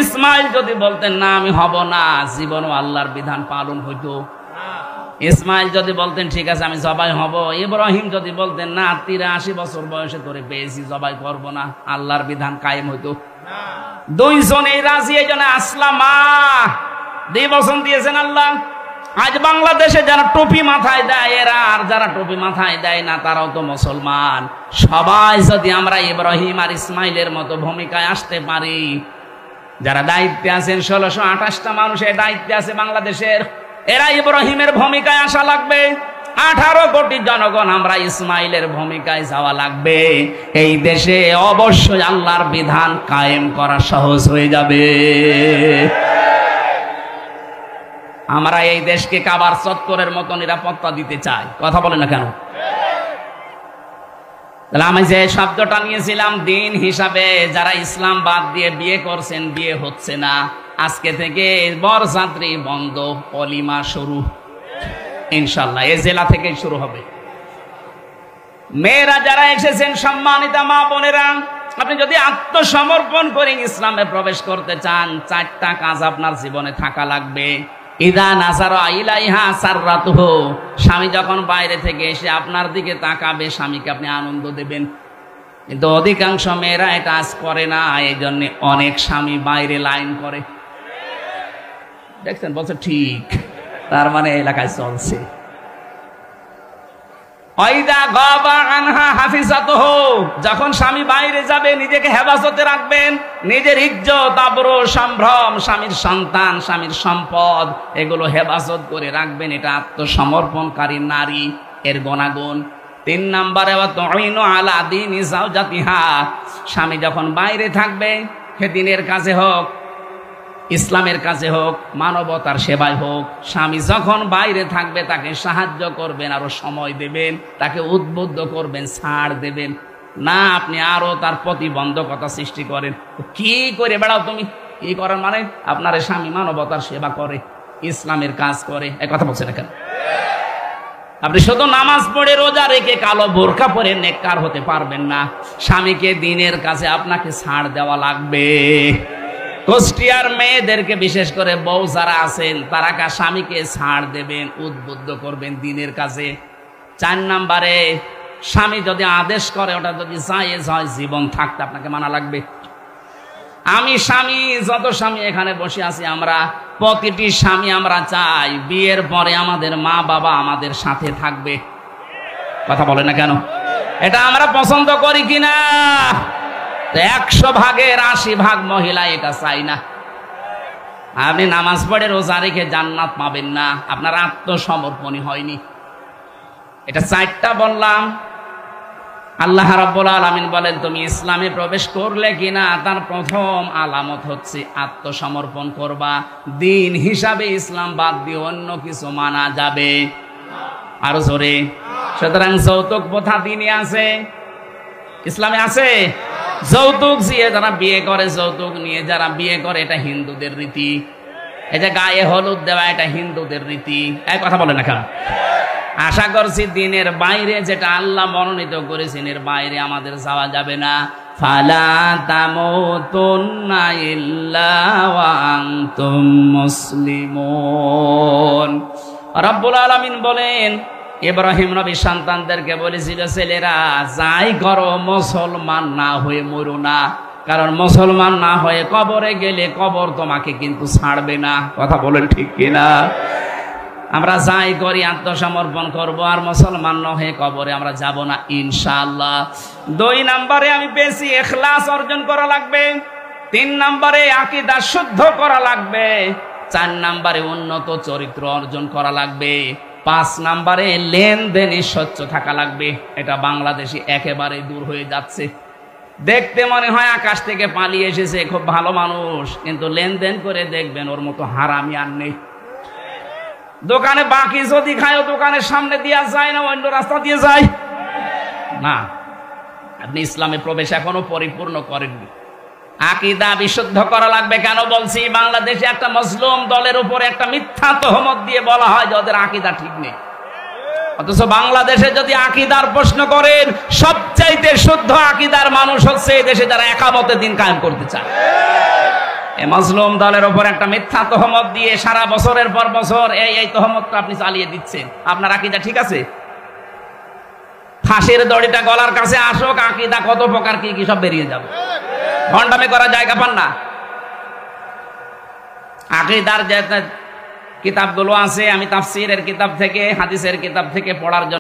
ইসমাইল যদি বলতেন না আমি হব না, জীবনও আল্লাহর বিধান পালন হইতো। ইসমাইল যদি বলতেন ঠিক আছে আমি জবাই হব, ইব্রাহিম যদি বলতেন না 83 বছর বয়সে ধরে পেয়েছি জবাই করব না, আল্লাহর বিধান কায়েম হইতো। দুইজনেই রাজি, এই জন্য আসলামা দিয়ে বচন দিয়েছেন আল্লাহ। আজ বাংলাদেশে যারা টুপি মাথায় দেয় এরা, আর যারা টুপি মাথায় দেয় না তারাও তো মুসলমান। সবাই যদি আমরা ইব্রাহিম আর ইসমাইলের মতো ভূমিকায় আসতে পারি, যারা দায়িত্বে আছেন 1628টা মানুষের দায়িত্বে আছে বাংলাদেশের, এরা ইব্রাহিমের ভূমিকায় আসা লাগবে। 18 কোটি জনগণ আমরা ইসমাইলের ভূমিকায় যাওয়া লাগবে। এই দেশে অবশ্যই আল্লাহর বিধান কায়েম করা সহজ হয়ে যাবে। আমরা এই দেশকে কাবার চত্বরের মতো নিরাপত্তা দিতে চাই। কথা বলে না কেন? তাহলে আমি যে শব্দটা নিয়েছিলাম দিন হিসাবে, যারা ইসলাম বাদ দিয়ে বিয়ে করছেন, বিয়ে হচ্ছে না, আজকে থেকে বরযাত্রী বন্ধ, অলিমা শুরু ইনশাল্লাহ। এই জেলা থেকেই শুরু হবে। মেয়েরা যারা এসেছেন, সম্মানিতা মা বোনেরা, আপনি যদি আত্মসমর্পণ করে ইসলামে প্রবেশ করতে চান, 4টা কাজ আপনার জীবনে থাকা লাগবে। ইদা নাজারা ইলাইহা সাররাতুহু, স্বামী যখন বাইরে থেকে এসে আপনার দিকে তাকাবে, স্বামীকে আপনি আনন্দ দেবেন। কিন্তু অধিকাংশ মেয়েরা এটা আজ করে না, এই জন্য অনেক স্বামী বাইরে লাইন করে। দেখছেন? বলছে ঠিক, তার মানে এলাকায় চলছে। যখন স্বামী বাইরে যাবে নিজেকে হেফাজতে রাখবেন, নিজের ইজ্জত, আবরু, সম্ভ্রম, স্বামীর সন্তান, স্বামীর সম্পদ, এগুলো হেফাজত করে রাখবেন। এটা আত্মসমর্পণকারী নারী এর গুণাগুণ। 3 নম্বরে আলা দীনি যাওজাতিহা, স্বামী যখন বাইরে থাকবে, সে দিনের কাজে হোক, ইসলামের কাছে হোক, মানবতার সেবায় হোক, স্বামী যখন বাইরে থাকবে তাকে সাহায্য করবেন, আরো সময় দেবেন, তাকে উদ্বুদ্ধ করবেন, ছাড় দেবেন না। আপনি আরো তার প্রতিবন্ধকতা সৃষ্টি করেন। কি করে বেড়াও তুমি? কি করার মানে? আপনার স্বামী মানবতার সেবা করে, ইসলামের কাজ করে, এক কথা বলছেন কেন? আপনি শুধু নামাজ পড়ে রোজা রেখে কালো বোরকা পরে নেককার হতে পারবেন না। স্বামীকে দিনের কাছে আপনাকে ছাড় দেওয়া লাগবে। কুষ্টিয়ার মেয়েদেরকে বিশেষ করে বউ যারা আছেন, তারা স্বামীকে ছাড় দেবেন, উদ্বুদ্ধ করবেন দিনের কাজে। 4 নম্বরে, স্বামী যদি আদেশ করে, ওটা যদি জায়েজ হয়, জীবন থাকতে আপনাকে মানা লাগবে। আমি স্বামী, যত স্বামী এখানে বসে আছি, আমরা প্রতিটি স্বামী আমরা চাই বিয়ের পরে আমাদের মা বাবা আমাদের সাথে থাকবে। কথা বলে না কেন? এটা আমরা পছন্দ করি কিনা? 100 ভাগের 80 ভাগ মহিলা এটা চাই না। আপনি নামাজ পড়ে রোজা রেখে জান্নাত পাবেন না, আপনার আত্মসমর্পণই হয়নি। এটা 4টা বললাম। আল্লাহ রাব্বুল আলামিন বলেন, তুমি ইসলামে প্রবেশ করলে কিনা তার প্রথম আলামত হচ্ছে আত্মসমর্পণ করবা। দিন হিসাবে ইসলাম বাদ দিয়ে অন্য কিছু মানা যাবে আরো জোরে। সুতরাং যৌতুক প্রথা দিনে আছে, ইসলামে আছে। যৌতুক দিয়ে যারা বিয়ে করে, যৌতুক নিয়ে যারা বিয়ে করে, এটা হিন্দুদের রীতি। এই যে গায়ে হলুদ দেওয়া, এটা হিন্দুদের রীতি। এক কথা বলে না কেন? আশা করছি দিনের বাইরে যেটা আল্লাহ মনোনীত করেছেন, এর বাইরে আমাদের যাওয়া যাবে না। ফালা তামুতুন্না ইল্লা ওয়া আনতুম মুসলিমুন। রব্বুল আলামিন বলেন, ইব্রাহিম নবী সন্তানদেরকে বলেছিল, ছেলেরা যাই করো মুসলমান না হয়ে মরো না, কারণ মুসলমান না হয়ে কবরে গেলে কবর তোমাকে কিন্তু ছাড়বে না। কথা বলেন ঠিক কিনা? আমরা যাই করি আত্মসমর্পণ করব, আর মুসলমান না হয়ে কবরে আমরা যাব না ইনশাআল্লাহ। 2 নম্বরে আমি বেশি ইখলাস অর্জন করা লাগবে। 3 নম্বরে আকীদা শুদ্ধ করা লাগবে। 4 নম্বরে উন্নত চরিত্র অর্জন করা লাগবে। 5 নম্বরে লেনদেনে স্বচ্ছ থাকা লাগবে। এটা বাংলাদেশে একেবারে দূর হয়ে যাচ্ছে। দেখতে মনে হয় আকাশ থেকে পালিয়ে এসেছে, খুব ভালো মানুষ, কিন্তু লেনদেন করে দেখবেন ওর মতো হারামি আর নেই। দোকানে বাকি যদি খায়, দোকানের সামনে দিয়ে যায় না, অন্য রাস্তা দিয়ে যায় না। আপনি ইসলামে প্রবেশ এখনো পরিপূর্ণ করেননি। আকীদা বিশুদ্ধ করা লাগবে। কেন বলছি? বাংলাদেশে একটা মজলুম দলের উপরে একটা মিথ্যা তহমত দিয়ে বলা হয় যে ওদের আকীদা ঠিক নেই, অথচ বাংলাদেশে যদি আকীদার প্রশ্ন করেন, সবচাইতে শুদ্ধ আকীদার মানুষ হচ্ছে এই দেশে যারা একামতে দিন কায়েম করতে চায়। এই মজলুম দলের উপর একটা মিথ্যা তহমত দিয়ে সারা বছরের পর বছর এই তহমতটা আপনি চালিয়ে দিচ্ছেন। আপনার আকীদা ঠিক আছে? ফাঁসির দড়িটা গলার কাছে আসুক, আকীদা কত প্রকার কি কি সব বেরিয়ে যাবে। ভণ্ডামি করার জায়গা পান না। আকীদার কিতাবগুলো আছে, আমি তাফসীরের কিতাব থেকে, হাদিসের কিতাব থেকে পড়ার জন্য